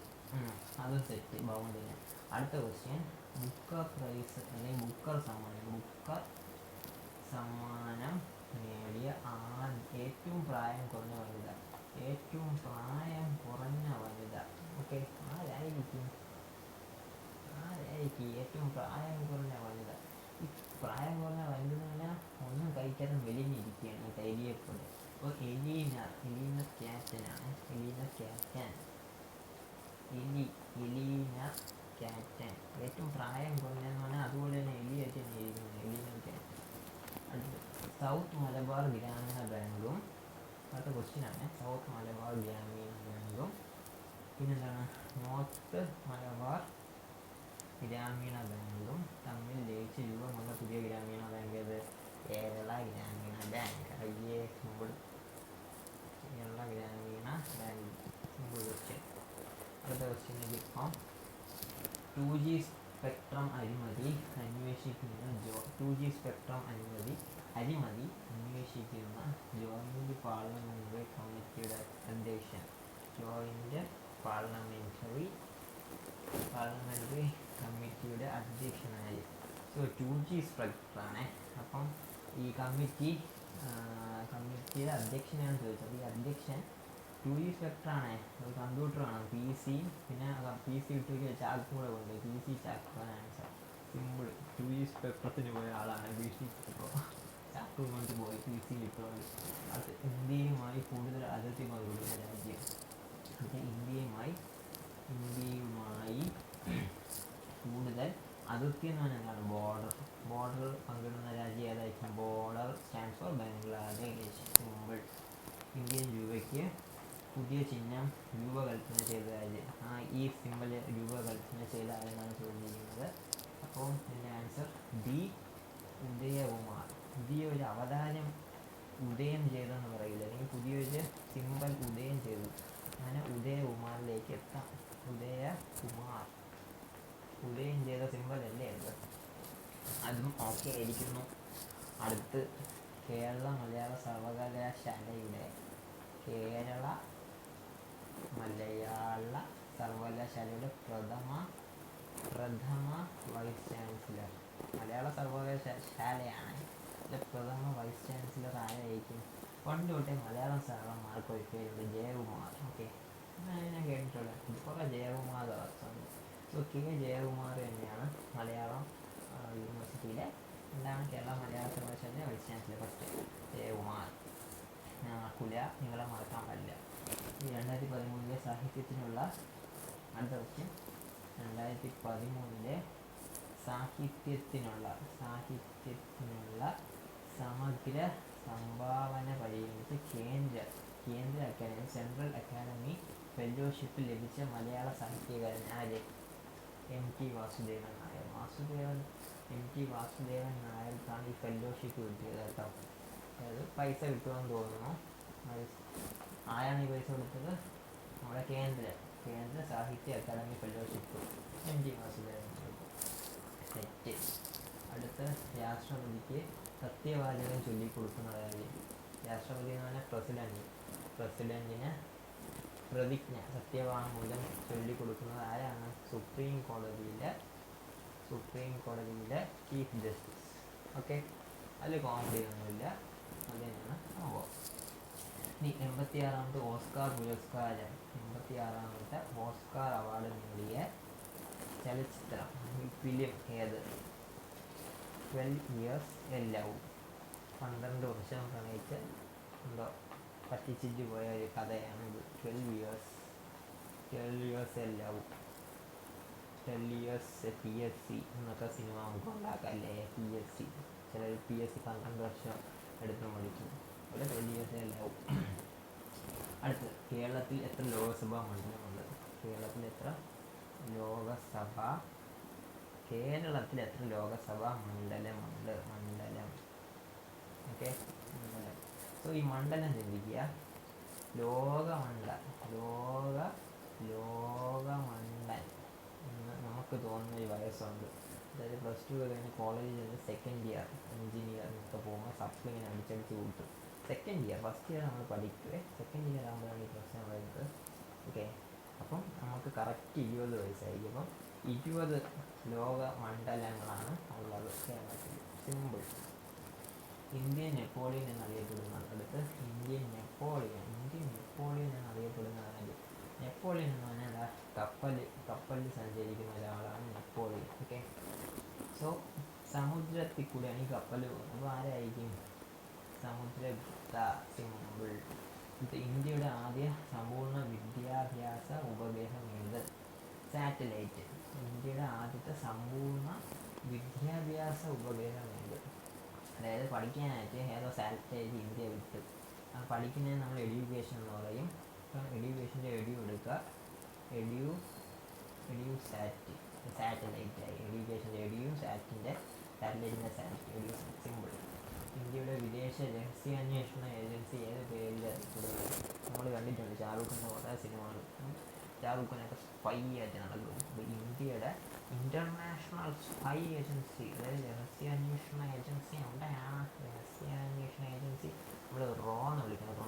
അതും സെറ്റ്, ഭൗമദിനം. അടുത്ത ക്വസ്റ്റ്യൻ, ബുക്കർ പ്രൈസ് അല്ലെങ്കിൽ ബുക്കർ സമ്മാനം നേടിയ ഏറ്റവും പ്രായം കുറഞ്ഞ വനിത. ഓക്കെ, ആരായിരിക്കും ഏറ്റവും പ്രായം കുറഞ്ഞ വനിത? ഈ പ്രായം കുറഞ്ഞ വനിത എന്ന് പറഞ്ഞാൽ ഒന്നും കഴിക്കാതെ മെലിഞ്ഞിരിക്കുകയാണ്, കരിയപ്പെടെ. അപ്പോൾ എലീന ക്യാറ്റനാണ്. ഏറ്റവും പ്രായം കുറഞ്ഞെന്ന് പറഞ്ഞാൽ അതുപോലെ തന്നെ എലിയായിട്ട് തന്നെ ഇരിക്കുന്നത്, എലീന ക്യാറ്റൻ. അടുത്ത് സൗത്ത് മലബാർ ഗ്രാമീണ ബാങ്കും, അടുത്ത ക്വസ്റ്റ്യനാണ്, സൗത്ത് മലബാർ ഗ്രാമീണ ബാങ്കും പിന്നെന്താണ് നോർത്ത് മലബാർ ഗ്രാമീണ ബാങ്കും തമ്മിൽ ലയിച്ച് രൂപമുള്ള പുതിയ ഗ്രാമീണ ബാങ്ക് ഏത്? കേരള ഗ്രാമീണ ബാങ്ക്. കേരള ഗ്രാമീണ ബാങ്ക്. Simple question. അടുത്ത ക്വസ്റ്റ്യനിലേക്ക് ഇപ്പം 2G സ്പെക്ട്രം അഴിമതി അന്വേഷിക്കുന്ന ജോയിന്റ് പാർലമെന്ററി കമ്മിറ്റിയുടെ അധ്യക്ഷൻ. പാർലമെന്ററി കമ്മിറ്റിയുടെ അധ്യക്ഷനായി. So 2G സ്പെക്ട്രാണ്. അപ്പം ഈ കമ്മിറ്റിയുടെ അധ്യക്ഷനാണ് ചോദിച്ചത്. ഈ അധ്യക്ഷൻ 2G സ്പെക്ട്രാണ്. ഒരു കമ്പ്യൂട്ടർ വേണം, PC, പിന്നെ PC ഇട്ട് ചാക്കും കൂടെ കൊണ്ട് PC ചാക്കാണ് ആൻസർ. സിമ്പിൾ. 2G സ്പെക്ട്രത്തിന് പോയ ആളാണ് PC. ഇപ്പോൾ ചാക്കും കൊണ്ട് പോയി PC ഇട്ടുകൊണ്ട്. അത് ഇന്ത്യയുമായി കൂടുതൽ അതിർത്തി പങ്കിടുന്ന രാജ്യം. അത് ഇന്ത്യയുമായി കൂടുതൽ അതിർത്തി എന്ന് പറഞ്ഞാൽ എന്താണ്? ബോർഡർ പങ്കിടുന്ന രാജ്യം ഏതായിരിക്കും? Border stands for Bangladesh. Simple. Indian രൂപയ്ക്ക് പുതിയ ചിഹ്നം രൂപകൽപ്പന ചെയ്ത രാജ്യം. ഈ സിമ്പിൾ രൂപകൽപ്പന ചെയ്ത ആരെന്നാണ് ചോദിച്ചിരിക്കുന്നത്. അപ്പോൾ ഇതിൻ്റെ ആൻസർ ഡി, ഉദയകുമാർ. പുതിയൊരു അവതാരം ഉദയം ചെയ്തെന്ന് പറയില്ല, അല്ലെങ്കിൽ പുതിയൊരു സിമ്പിൾ ഉദയം ചെയ്തു, അങ്ങനെ ഉദയകുമാറിലേക്ക് എത്താം. ഉദയം ചെയ്ത സിമ്പിൾ അല്ലേ അത്? അതും ഓക്കെ ആയിരിക്കുന്നു. അടുത്ത് കേരള മലയാള സർവകലാശാലയുടെ കേരള മലയാള സർവകലാശാലയുടെ പ്രഥമ വൈസ് ചാൻസലർ. മലയാള സർവകലാശാലയാണ്. ഇതിലെ പ്രഥമ വൈസ് ചാൻസലർ ആരായിരിക്കും? പണ്ട് തൊട്ടേ മലയാളം സാറന്മാർക്ക് ഒരു പേരുണ്ട്, ജയകുമാർ. ഓക്കെ, ഞാൻ കേട്ടിട്ടുള്ളത് കുറേ ജയകുമാർ ഉണ്ട്. സോ കെ ജയകുമാർ തന്നെയാണ് മലയാളം യൂണിവേഴ്സിറ്റിയിലെ കേരള മലയാള സർവകലാശാലയുടെ വൈസ് ചാൻസലർ. ഫസ്റ്റ് ജയകുമാർ. കുല നിങ്ങളെ മറക്കാൻ പാടില്ല. ഈ 2013 സാഹിത്യത്തിനുള്ള അടുത്ത ക്വസ്റ്റ്യൻ. 2013 സാഹിത്യത്തിനുള്ള സമഗ്ര സംഭാവന പരിഗണിച്ച് കേന്ദ്ര അക്കാദമി സെൻട്രൽ അക്കാദമി ഫെലോഷിപ്പ് ലഭിച്ച മലയാള സാഹിത്യകാരൻ ആര്? M T Vasudevan Nair. നായർക്കാണ് ഈ ഫെലോഷിപ്പ് കിട്ടിയത് കേട്ടോ. അതായത് പൈസ കിട്ടുമെന്ന് തോന്നുന്നു. ആരാണ് ഈ പൈസ കൊടുത്തത്? നമ്മുടെ കേന്ദ്ര സാഹിത്യ അക്കാദമി ഫെലോഷിപ്പ് എം ടി വാസുദേവൻ നായർ. തെറ്റ്. അടുത്ത രാഷ്ട്രപതിക്ക് സത്യവാചകം ചൊല്ലിക്കൊടുക്കുന്നതായി. രാഷ്ട്രപതി എന്ന് പറഞ്ഞാൽ പ്രസിഡന്റിന് പ്രതിജ്ഞ സത്യവാങ്മൂലം ചൊല്ലിക്കൊടുക്കുന്നത് ആരാണ്? സുപ്രീം കോടതിയിലെ ചീഫ് ജസ്റ്റിസ്. ഓക്കെ, അതിൽ കോമഡി ഒന്നുമില്ല, അത് തന്നെയാണ് സംഭവം. ഇനി 86ാമത്തെ ഓസ്കാർ അവാർഡ് നേടിയ ചലച്ചിത്രം ഫിലിം ഏത്? 12 Years a Love. 12 വർഷം പ്രണയിച്ച് പറ്റിച്ചിട്ട് പോയ ഒരു കഥയാണ് ഇത്. 12 years a love. 12 years PSC എന്നൊക്കെ സിനിമ നമുക്ക് ഉണ്ടാക്കാം അല്ലേ? PSC ചിലർ PSC 12 വർഷം എടുത്ത് പഠിക്കും. ഇവിടെ 12 years a love. അടുത്ത്, കേരളത്തിൽ എത്ര ലോകസഭാ മണ്ഡലമുണ്ട്? കേരളത്തിൽ എത്ര ലോകസഭാ മണ്ഡലമുണ്ട്? ഓക്കെ, മണ്ഡലം. സോ ഈ മണ്ഡലം ചിന്തിക്കുക. ലോകമണ്ഡൽ എന്ന് നമുക്ക് തോന്നുന്ന ഒരു വയസ്സുണ്ട്. അതായത് +2 കഴിഞ്ഞ് കോളേജിൽ നിന്ന് സെക്കൻഡ് ഇയർ എഞ്ചിനീയർ എന്നൊക്കെ പോകുമ്പോൾ സപ്ലിങ്ങനെ അടിച്ചടിച്ച് കൂട്ടും. സെക്കൻഡ് ഇയർ, ഫസ്റ്റ് ഇയർ നമ്മൾ പഠിക്കുവേ, സെക്കൻഡ് ഇയർ ആകുമ്പോഴാണ് ഈ പ്രശ്നം വരുന്നത്. ഓക്കെ, അപ്പം നമുക്ക് കറക്റ്റ് 20 വയസ്സായിരിക്കും. അപ്പം 20 ലോകമണ്ഡലങ്ങളാണ് ഉള്ളത് കേരളത്തിൽ. സിമ്പിൾ. ഇന്ത്യൻ നെപ്പോളിയൻ എന്നറിയപ്പെടുന്ന അടുത്ത് ഇന്ത്യൻ നെപ്പോളിയൻ എന്നറിയപ്പെടുന്നതാണ്. നെപ്പോളിയൻ എന്ന് പറഞ്ഞാൽ കപ്പലിൽ സഞ്ചരിക്കുന്ന ഒരാളാണ് നെപ്പോളിയൻ. ഓക്കെ, സോ സമുദ്രത്തിൽ കൂടെയാണ് ഈ കപ്പൽ പോകുന്നത്. അപ്പോൾ ആരായിരിക്കും? സമുദ്രഗുപ്ത. സിമ്പിൾ. ഇന്ത്യയുടെ ആദ്യ സമ്പൂർണ്ണ വിദ്യാഭ്യാസ ഉപഗ്രഹം ഏത്? സാറ്റലൈറ്റ്. ഇന്ത്യയുടെ ആദ്യത്തെ സമ്പൂർണ്ണ വിദ്യാഭ്യാസ ഉപഗ്രഹം ഏത്? അതായത് പഠിക്കാനായിട്ട് ഏതോ സാറ്റലൈറ്റ് ഇന്ത്യ വിട്ട്. പഠിക്കുന്നതിന് നമ്മൾ എഡ്യൂക്കേഷൻ എന്ന് പറയും. ഇപ്പം എഡ്യൂക്കേഷൻ്റെ എടുക്കുക, സാറ്റലൈറ്റായി. എഡ്യൂക്കേഷൻ്റെ സാറ്റിൻ്റെ സാറ്റലൈറ്റിൻ്റെ സിമ്പിൾ. ഇന്ത്യയുടെ വിദേശ രഹസ്യാന്വേഷണ ഏജൻസി ഏത് പേരിൽ അറിയപ്പെടുന്നത്? നമ്മൾ കണ്ടിട്ടുണ്ട് ഷാറൂഖ് ഖാൻ്റെ കുറേ സിനിമകൾ. ഷാറൂഖ് ഖാനൊക്കെ സ്പൈ ആയിട്ട് നടക്കും. ഇന്ത്യയുടെ ഇൻ്റർനാഷണൽ സ്പൈ ഏജൻസി, അതായത് രഹസ്യാന്വേഷണ ഏജൻസി എവിടെയാണ്? രഹസ്യാന്വേഷണ ഏജൻസി നമ്മൾ റോ എന്ന് വിളിക്കുന്നത്.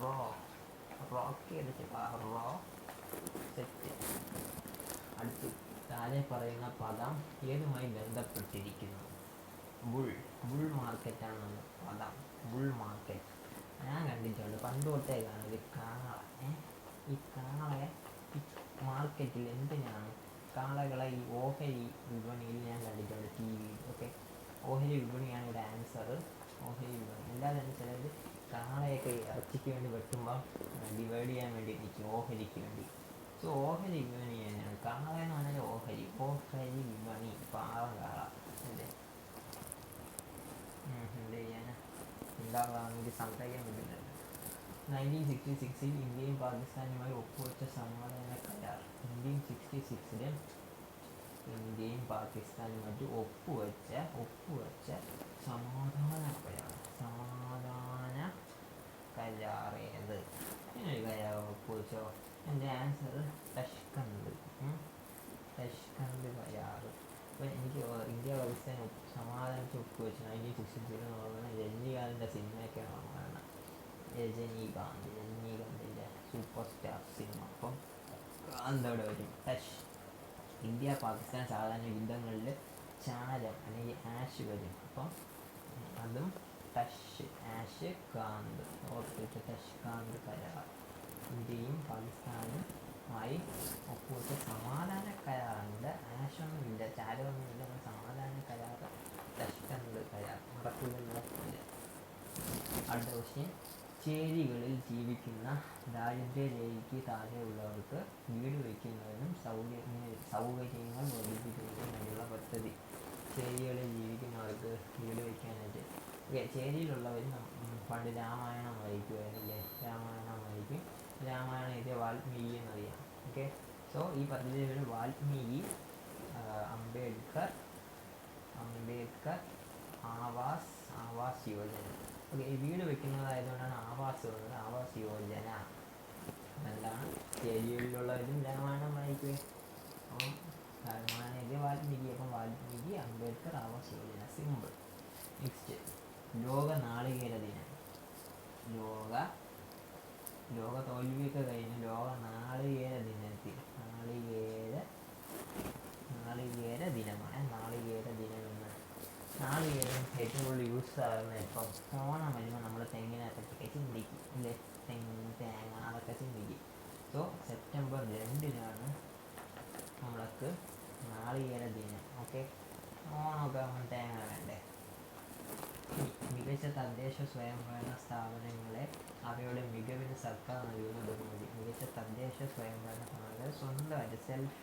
റോക്കി അടിച്ച് റോ. സെറ്റ്. അടുത്ത്, താഴെ പറയുന്ന പദം ഏതുമായി ബന്ധപ്പെട്ടിരിക്കുന്നു? ബുൾ മാർക്കറ്റാണ് പദം. ബുൾ മാർക്കറ്റ് ഞാൻ കണ്ടിട്ടുണ്ട് പണ്ട് തൊട്ടേ കാണും. ഒരു കാള, ഈ കാളയെ ഈ മാർക്കറ്റിൽ എന്തിനാണ് കാളകളെ ഈ ഓഹരി വിപണിയിൽ ഞാൻ കണ്ടിട്ടുണ്ട്, TV. ഓക്കെ, ഓഹരി വിപണിയാണ് ഇവിടെ ആൻസർ. ഓഹരി വിപണി. അല്ലാതെ തന്നെ ചിലർ കാളയൊക്കെ ഇറച്ചിക്ക് വേണ്ടി വെട്ടുമ്പോൾ ഡിവൈഡ് ചെയ്യാൻ വേണ്ടി നിൽക്കും, ഓഹരിക്ക് വേണ്ടി. സോ ഓഹരി വിപണി തന്നെയാണ്. കാള എന്ന് പറഞ്ഞാൽ ഓഹരി വിപണി. പാവം കാള അല്ലേ? എന്ത് ചെയ്യാൻ ഉണ്ടാകാമെങ്കിൽ സംസാരിക്കാൻ പറ്റില്ല. 1966 ഇന്ത്യയും പാകിസ്ഥാനുമായി ഒപ്പുവെച്ച സമാധാന കരാർ. 1966 ഇന്ത്യയും പാകിസ്ഥാനുമായിട്ട് ഒപ്പുവെച്ച സമാധാന കരാർ ഏത്? ഇങ്ങനൊരു കരാർ ഒപ്പുവെച്ചോ? എൻ്റെ ആൻസർ തഷ്കണ്ട് കരാർ. അപ്പോൾ എനിക്ക് ഇന്ത്യ പാകിസ്ഥാൻ സമാധാനത്തിൽ ഒപ്പുവെച്ച് 1962 എന്ന് പറയുന്നത് രജനീകാന്തിൻ്റെ സിനിമയൊക്കെയാണ് ഓർമ്മ. രജനീകാന്തിൻ്റെ സൂപ്പർ സ്റ്റാർ സിനിമ. അപ്പം കാന്തവിടെ വരും. ടച്ച്. ഇന്ത്യ പാകിസ്ഥാൻ സാധാരണ യുദ്ധങ്ങളിൽ ചാരം അല്ലെങ്കിൽ ആഷ് വരും. അപ്പം അതും ടച്ച്, ആഷ്, കാന്ത് ഓർത്തിട്ട് ടച്ച് കാന്ത് കരാർ. ഇന്ത്യയും പാകിസ്ഥാനും ആയി ഒപ്പുവെച്ച സമാധാന കരാറുണ്ട്. ആഷൊന്നുമില്ല, ചാരമൊന്നുമില്ല, സമാധാന കരാർ, ടഷ്കന്ത് കരാർ. നടക്കില്ല. അടുത്ത ക്വസ്റ്റ്യൻ. ചേരികളിൽ ജീവിക്കുന്ന ദാരിദ്ര്യരേഖയ്ക്ക് താഴെയുള്ളവർക്ക് വീട് വയ്ക്കുന്നതിനും സൗകര്യങ്ങൾ വർദ്ധിപ്പിക്കുന്നതിനും വേണ്ടിയുള്ള പദ്ധതി. ചേരികളിൽ ജീവിക്കുന്നവർക്ക് വീട് വയ്ക്കാനായിട്ട് ചേരിയിലുള്ളവർ പണ്ട് രാമായണം വായിക്കുമായിരുന്നില്ലേ? രാമായണം വായിക്കും. രാമായണം എഴുതിയ വാൽമീകി എന്നറിയാം. ഓക്കെ. സോ ഈ പദ്ധതിയിൽ വാൽമീകി, അംബേദ്കർ ആവാസ് യോജന. ഓക്കെ. ഈ വീട് വെക്കുന്നതായതുകൊണ്ടാണ് ആവാസ് വന്നത്. ആവാസ് യോജന എന്താണ്? ചേരികളിലുള്ളവരും രാമായണം വായിക്കുവേ. അപ്പം രാമായണം എഴുതിയ വാൽമീകി. അപ്പം വാൽമീകി, അംബേദ്കർ, ആവാസ് യോജന. സിമ്പിൾ. നെക്സ്റ്റ്. ലോക നാളികേര ദിനം. ലോക തോൽവിയൊക്കെ കഴിഞ്ഞ് ലോക നാളികേര ദിനത്തിൽ നാളികേര ദിനമാണ്. നാളികേര ദിനം എന്ന്. നാളികേരം ഏറ്റവും കൂടുതൽ യൂസ് ആകുന്നത് ഇപ്പം ഓണം വരുമ്പോൾ നമ്മൾ തെങ്ങിനകത്തൊക്കെ ചിന്തിക്കും ഇല്ലേ? തേങ്ങ അതൊക്കെ ചിന്തിക്കും. സോ സെപ്റ്റംബർ 2-നാണ് നമ്മൾക്ക് നാളികേര ദിനം. ഓക്കെ. ഓണമൊക്കെ ആകുമ്പോൾ തേങ്ങ വേണ്ടേ? മികച്ച തദ്ദേശ സ്വയംഭരണ സ്ഥാപനങ്ങളെ അവയുടെ മികവിന് സർക്കാർ നൽകുന്ന ബഹുമതി. മികച്ച തദ്ദേശ സ്വയംഭരണ സ്ഥാപനങ്ങൾ സ്വന്തമായിട്ട് സെൽഫ്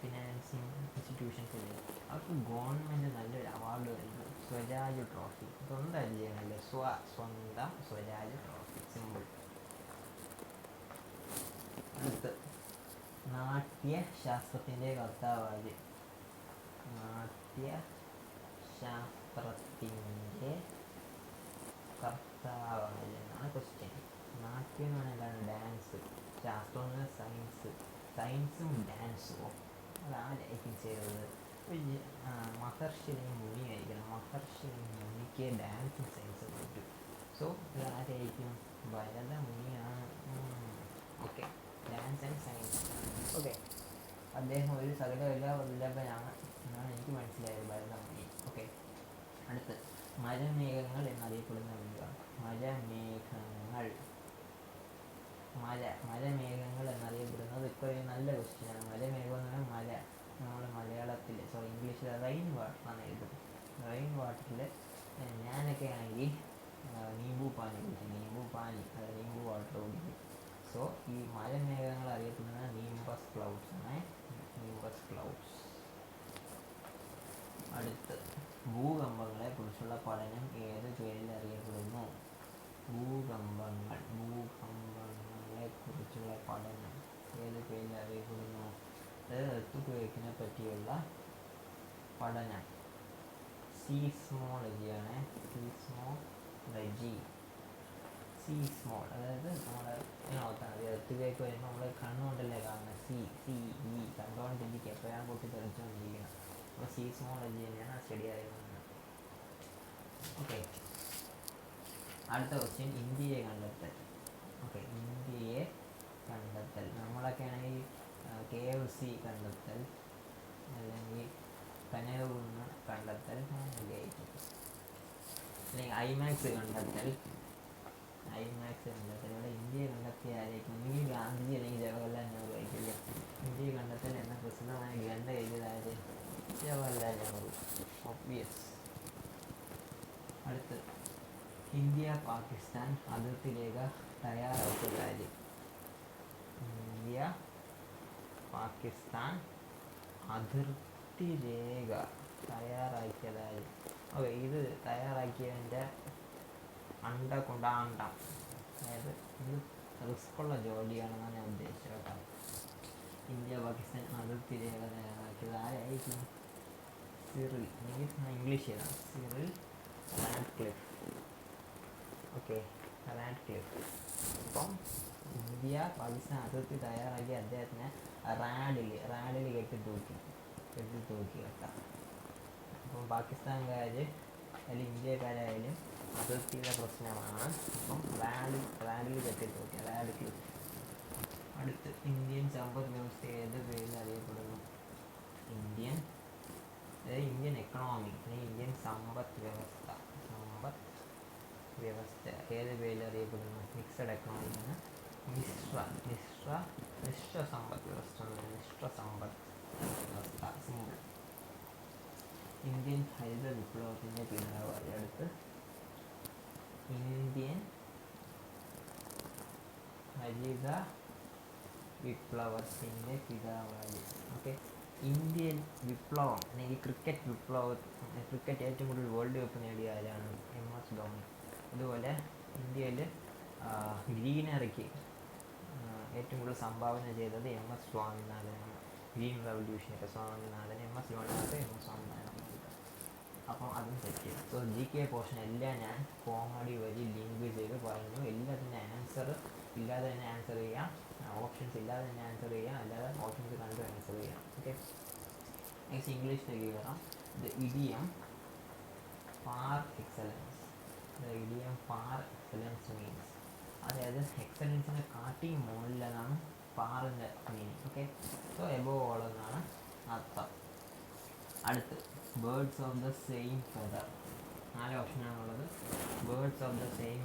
ഫിനാൻസിങ് ഇൻസ്റ്റിറ്റ്യൂഷൻസ് ഇല്ലേ, അവർക്ക് ഗവൺമെൻറ് നല്ലൊരു അവാർഡ് വരുന്നത് സ്വരാജ് ട്രോഫി. സ്വന്തമായിട്ട് ചെയ്യണമല്ലേ? സ്വന്തം സ്വരാജ് ട്രോഫി. സിമ്പിൾ. അടുത്ത്. നാട്യശാസ്ത്രത്തിൻ്റെ കർത്താവാര്? നാട്യശാസ്ത്രത്തിൻ്റെ കർത്താവാരെന്നാണ് ക്വസ്റ്റ്യൻ. നാട്യം എന്ന് പറഞ്ഞാൽ എന്താണ്? ഡാൻസ്. ശാസ്ത്രം എന്ന് പറഞ്ഞാൽ സയൻസ്. സയൻസും ഡാൻസും അതാരായിരിക്കും ചെയ്തത്? മഹർഷി മുനിയായിരിക്കണം. മഹർഷി മുനിക്ക് ഡാൻസും സയൻസും പറ്റും. സോ ഇതാരായിരിക്കും? ഭരത മുനിയാണ്. Okay. Dance and science. Okay. അദ്ദേഹം ഒരു സകലകലാ വല്ലഭനാണ് എന്നാണ് എനിക്ക് മനസ്സിലായത്. ഭരത മുനി. ഓക്കെ. അടുത്ത്. മരമേഘങ്ങൾ എന്നറിയപ്പെടുന്ന മരമേഘങ്ങൾ എന്നറിയപ്പെടുന്നത് ഇപ്പോൾ ഒരു നല്ല ക്വസ്റ്റ്യനാണ്. മരമേഘം എന്ന് പറഞ്ഞാൽ മല. നമ്മൾ മലയാളത്തിൽ ഇംഗ്ലീഷിൽ റെയിൻ വാട്ടർ ആണ് എഴുതും. റെയിൻ വാട്ടറിൽ ഞാനൊക്കെ ആണെങ്കിൽ നീമ്പു പാനി കുടിക്കും. നീമ്പു വാട്ടർ കുടിക്കും. സോ ഈ മരമേഘങ്ങൾ അറിയപ്പെടുന്നത് നീംബസ് ക്ലൗഡ്സ് ആണ്. നീംബസ് ക്ലൗഡ്സ്. അടുത്ത്. ഭൂകമ്പങ്ങളെ കുറിച്ചുള്ള പഠനം ഏത് പേരിൽ അറിയപ്പെടുന്നു? ഭൂകമ്പങ്ങളെ കുറിച്ചുള്ള പഠനം ഏത് പേരിൽ അറിയപ്പെടുന്നു? എർത്തുക്വേക്കിനെ പറ്റിയുള്ള പഠനം സീസ്മോളജിയാണ്. സീസ്മോൾ അതായത് നമ്മുടെ ഓർത്താണ് എർത്തുക്വേക്ക് വരുമ്പോൾ നമ്മൾ കണ്ണുകൊണ്ടല്ലേ കാണുന്നത്. സി കണ്ടുകൊണ്ടിരിക്കുക, എപ്പോഴാണ് പൊട്ടി തെളിച്ചുകൊണ്ടിരിക്കുന്നത്. അപ്പോൾ സീസ്മോളജി തന്നെയാണ് ആ സ്റ്റഡി അറിയുന്നത്. ഓക്കെ. അടുത്ത ക്വസ്റ്റ്യൻ. ഇന്ത്യയെ കണ്ടെത്തൽ. ഓക്കെ. ഇന്ത്യയെ കണ്ടെത്തൽ. നമ്മളൊക്കെ ആണെങ്കിൽ KFC കണ്ടെത്തൽ അല്ലെങ്കിൽ കനകകുന്ന് കണ്ടെത്തൽ ആയിരിക്കും. അല്ലെങ്കിൽ ഐമാക്സ് കണ്ടെത്തൽ. ഇവിടെ ഇന്ത്യയെ കണ്ടെത്തിയ ആയിരിക്കും ഒന്നുകിൽ ഗാന്ധിജി അല്ലെങ്കിൽ ജവഹർലാൽ നെഹ്റു ആയിരിക്കില്ലേ. ഇന്ത്യയെ കണ്ടെത്തൽ എന്ന പ്രസിദ്ധമായ ഗ്രന്ഥം എഴുതിയതായത് ജവഹർലാൽ നെഹ്റു. ഒബ്വിയസ്. അടുത്ത്. ഇന്ത്യ പാകിസ്ഥാൻ അതിർത്തി രേഖ തയ്യാറാക്കിയതാര്? ഇന്ത്യ പാകിസ്ഥാൻ അതിർത്തി രേഖ തയ്യാറാക്കിയതാര്? ഓക്കെ. ഇത് തയ്യാറാക്കിയതിൻ്റെ അണ്ടം. അതായത് ഇത് റിസ്ക്കുള്ള ജോലിയാണെന്നാണ് ഞാൻ ഉദ്ദേശിച്ചത് കേട്ടോ. ഇന്ത്യ പാകിസ്ഥാൻ അതിർത്തി രേഖ തയ്യാറാക്കിയത് ആരായിരിക്കും? സിറിൽ. ഇംഗ്ലീഷ് ചെയ്താണ്. Cyril Radcliffe. ഓക്കെ. റാഡ്ക്ലിഫ്. അപ്പം ഇന്ത്യ പാകിസ്ഥാൻ അതിർത്തി തയ്യാറാക്കി അദ്ദേഹത്തിനെ റാഡിൽ കെട്ടി തൂക്കി. എഴുതി നോക്കി കേട്ടാം. അപ്പം പാകിസ്ഥാൻകാർ അല്ലെങ്കിൽ ഇന്ത്യക്കാരായാലും അതിർത്തിയുടെ പ്രശ്നമാണ്. അപ്പം റാഡിൽ കെട്ടി നോക്കി റാഡിൽ. അടുത്ത് ഇന്ത്യൻ സമ്പദ് വ്യവസ്ഥ ഏത് പേരിൽ അറിയപ്പെടുന്നു? ഇന്ത്യൻ എക്കണോമി അല്ലെങ്കിൽ ഇന്ത്യൻ സമ്പദ് വ്യവസ്ഥ ഏത് പേരിൽ അറിയപ്പെടുന്നു? മിക്സഡ് എക്കണോമിയാണ്. മിശ്ര സമ്പദ് വ്യവസ്ഥ. സിമ്പിൾ. ഇന്ത്യൻ ഹരിത വിപ്ലവത്തിൻ്റെ പിതാവായി. അടുത്ത് ഇന്ത്യൻ ഹരിത വിപ്ലവത്തിൻ്റെ പിതാവായി. ഓക്കെ, ഇന്ത്യൻ വിപ്ലവം അല്ലെങ്കിൽ ക്രിക്കറ്റ് ഏറ്റവും കൂടുതൽ വേൾഡ് കപ്പ് നേടിയ ആരാണ്? MS ധോണി. അതുപോലെ ഇന്ത്യയിൽ ഗ്രീനറിക്ക് ഏറ്റവും കൂടുതൽ സംഭാവന ചെയ്തത് MS സ്വാമിനാഥനാണ്. ഗ്രീൻ റവല്യൂഷനൊക്കെ സ്വാമിനാഥൻ, MS സ്വാമിനാഥൻ. അപ്പം അതും സെറ്റ് ചെയ്യും. സോ GK പോർഷൻ എല്ലാം ഞാൻ കോമഡി വഴി ലിങ്ക് ചെയ്ത് പറഞ്ഞു. എല്ലാത്തിൻ്റെ ആൻസർ ഇല്ലാതെ തന്നെ ആൻസർ ചെയ്യാം, ഓപ്ഷൻസ് ഇല്ലാതെ തന്നെ ആൻസർ ചെയ്യാം, അല്ലാതെ ഓപ്ഷൻസ് കണ്ട് ആൻസർ ചെയ്യാം. ഓക്കെ, നെക്സ്റ്റ് ഇംഗ്ലീഷിലേക്ക് കയറാം. The idiom par excellence. Means, അതായത് എക്സലൻസിൻ്റെ കാട്ടി മുകളിലാണ് ഫാറിൻ്റെ meaning. Okay, so above all എന്നാണ് അർത്ഥം. അടുത്ത് birds of the same feather. 4 ഓപ്ഷനാണുള്ളത്. Birds of the same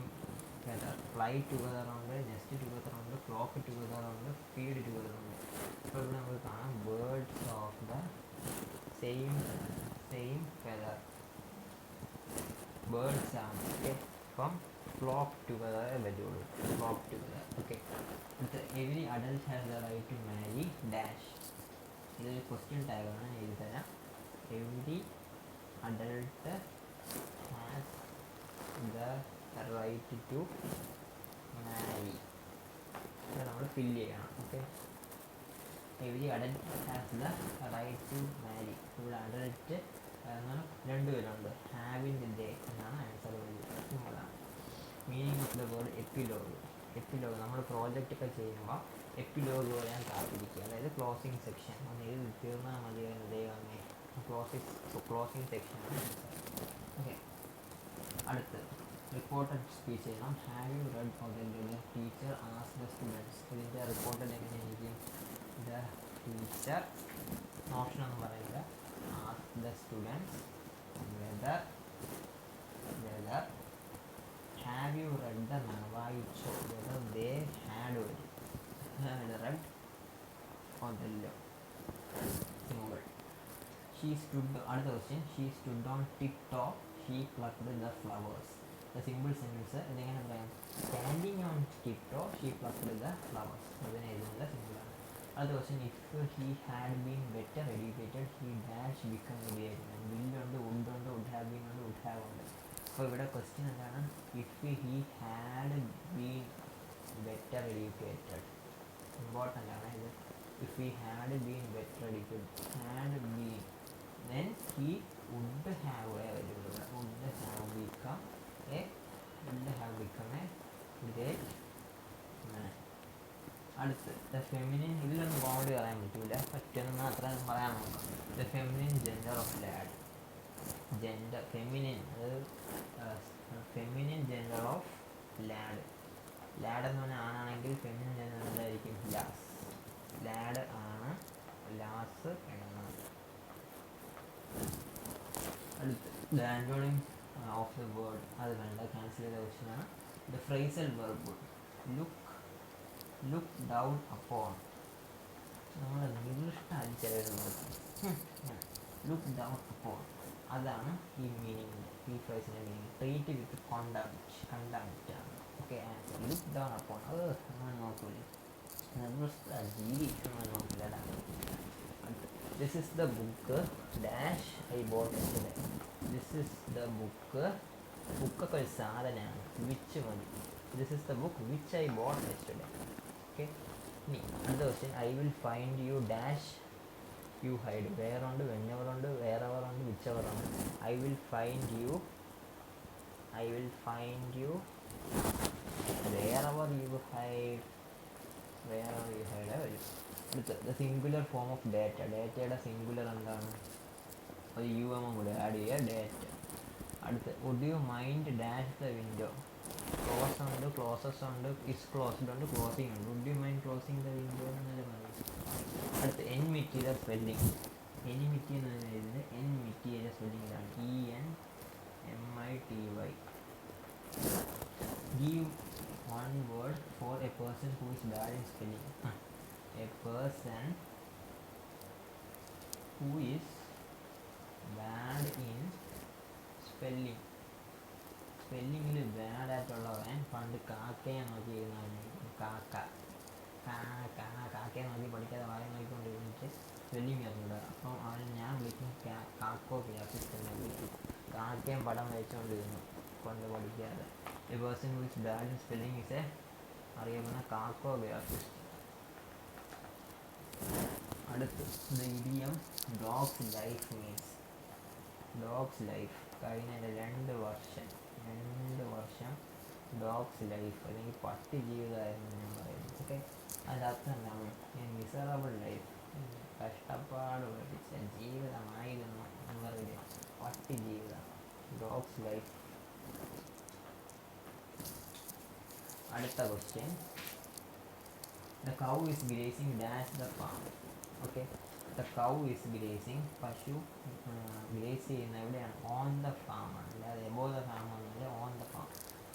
feather, fly together ഉണ്ട്, നെസ്റ്റ് ടുഗദർ ഉണ്ട്, ഫ്ലോക്ക് ടുഗദർ ഉണ്ട്, ഫീഡ് ടുഗദർ ഉണ്ട്. അപ്പോൾ ഇവിടെ നമുക്ക് കാണാം birds of the same feather birds ആണ്. ഓക്കെ, അപ്പം ഫ്ലോക്ക് ടുഗദർ വരുള്ളൂ. ഓക്കെ, അടുത്ത് every adult has the right to Mari dash. ഇതൊരു ക്വസ്റ്റ്യൻ ടാഗാണ്, ഞാൻ എഴുതി തരാം. Every adult has the right to marry. ഇത് നമ്മൾ ഫില്ല് ചെയ്യണം. Okay, every adult has the right to marry. ഇവിടെ അഡൽട്ട് എന്നാൽ 2 പേരുണ്ട്. ഹാവിൻ്റെ ഡേ എന്നാണ് ആൻസർ വരുന്നത്. സിമ്പിളാണ്. Meaning of the word epilogue. നമ്മൾ പ്രോജക്റ്റ് ഒക്കെ ചെയ്യുമ്പോൾ എപ്പിലോഗ് വരാൻ കാത്തിരിക്കുക, അതായത് ക്ലോസിങ് സെക്ഷൻ. ഒന്ന് എഴുതി തീർന്നാൽ മതിയായിരുന്നു ദൈവമേ. ക്ലോസിങ് സെക്ഷനാണ് ആൻസർ. ഓക്കെ, അടുത്ത് റിപ്പോർട്ടഡ് സ്പീച്ച് ചെയ്യണം. Have you read Othello? The teacher ask the students. ഇതിൻ്റെ റിപ്പോർട്ടഡ് എങ്ങനെയായിരിക്കും? ദ ടീച്ചർ, ഓപ്ഷൻ ഒന്നും പറയുന്നില്ല. Ask the students whether have you read the വായിച്ചോ, whether they had read Othello. Simple. അടുത്ത question. She stood on tip top, she plucked the flowers. The simple sentence ഇതെങ്ങനെ പറയാം? Standing on tip top, she plucked the flowers. ഇതിനെ എഴുതുന്നത് സിമ്പിളാണ്. അടുത്ത question. If he had been better educated, he dash become educated. ബില്ലുണ്ട്, would have been ഉണ്ട്, would have ഉണ്ട്. അപ്പോൾ ഇവിടെ ക്വസ്റ്റ്യൻ എന്താണ്? If he had been better educated. Important ആണ് ഇത്. If he had been better educated, had been, then he would have become a great man. അടുത്ത് the feminine. ഇതിലൊന്നും comedy പറയാൻ പറ്റില്ല, പറ്റുന്ന അത്ര പറയാൻ നോക്കാം. The feminine gender of lad. Feminine gender of lad. എന്ന് പറഞ്ഞാൽ ആണാണെങ്കിൽ ഫെമിനിൻ ജെൻഡർ എന്തായിരിക്കും? ലാസ്. ലാഡ് ആണ്, ലാസ് പെണ്ണാണ്. അടുത്ത് the antonym of the word. അത് വേണ്ട, ക്യാൻസൽ ചെയ്ത ക്വസ്റ്റ്യനാണ്. The phrasal verb. Look down upon. നമ്മൾ നികൃഷ്ട ലുക്ക് ഡൗൺ അപ്പോൺ, അതാണ് ഈ മീനിങ്ങിൻ്റെ, ഈ ഫ്രേസിൻ്റെ മീനിങ്. ട്രീറ്റ് വിത്ത് കണ്ടംപ്റ്റ് ആണ്. Okay, answer look down upon. അത് നമ്മൾ നോക്കൂലേ, നികൃഷ്ട ജീവി നമ്മൾ നോക്കില്ലടാ. This is the book dash I bought yesterday. This is the book. ബുക്കൊക്കെ ഒരു സാധനമാണ്, വിച്ച് മതി. This is the book which I bought yesterday. Okay, ഇനി അടുത്ത question. I will find you dash you hide. Where ഉണ്ട്, whenever ഉണ്ട്, wherever ഉണ്ട്, whichever ഉണ്ട്. I will find you wherever you hide. വരും. അടുത്ത the singular form of data. ഡാറ്റയുടെ singular എന്താണ്? ഒരു യു എം കൂടെ ആഡ് ചെയ്യുക, ഡാറ്റ. അടുത്ത് would you mind dash the window. Close ഉണ്ട്, ക്ലോസസ് ഉണ്ട്, ഇസ് ക്ലോസ്ഡ് ഉണ്ട്, ക്ലോസിംഗ് ഉണ്ട്. Would you mind closing the window എന്നല്ലേ പറയും. അടുത്ത് എൻമിറ്റിയുടെ സ്പെല്ലിങ്. എനിമിറ്റി എന്ന് പറയുന്നത് എൻമിറ്റിയുടെ സ്പെല്ലിംഗ് ഇതാണ്, ENMITY. Give one word for a person who is bad in spelling. A person who is bad in spelling. സ്പെല്ലിങ്ങിൽ ബാഡായിട്ടുള്ളവൻ പണ്ട് കാക്കയെ നോക്കിയിരുന്നവന്. കാക്കയെ നോക്കി പഠിക്കാതെ വായ നോക്കിക്കൊണ്ടിരുന്നിട്ട് സ്പെല്ലിങ് അറിഞ്ഞൂടാ. അപ്പം അവൻ ഞാൻ വിളിക്കും കാക്കോ ഗ്രാഫിസ്റ്റ് എന്ന് വിളിക്കും. കാക്കയും പടം വരച്ചുകൊണ്ടിരുന്നു കൊണ്ട് പഠിക്കാതെ. A person who is bad in spelling is അറിയപ്പെടുന്ന കാക്കോ ഗ്രാഫിസ്റ്റ്. അടുത്ത് the idiom dogs life means. Dogs life കഴിഞ്ഞ 2 വർഷം ഡോഗ്സ് ലൈഫ് അല്ലെങ്കിൽ പട്ടി ജീവിതമായിരുന്നു ഞാൻ പറയുന്നത്. ഓക്കെ, അതിൻ്റെ അർത്ഥം എന്താണ്? മിസറബിൾ ലൈഫ്, കഷ്ടപ്പാട് പഠിച്ച ജീവിതമായിരുന്നു എന്ന് പറയില്ലേ, പട്ടി ജീവിതം, ഡോഗ്സ് ലൈഫ്. അടുത്ത question, the cow is grazing dash the farm. Okay, the cow is grazing, പശു ഗ്രേസ് ചെയ്യുന്ന എവിടെയാണ്? ഓൺ ദ ഫാം ആണ്, അല്ലാതെ എബോ ദ ഫാം ഒന്നുമില്ല, ഓൺ ദ ഫാം.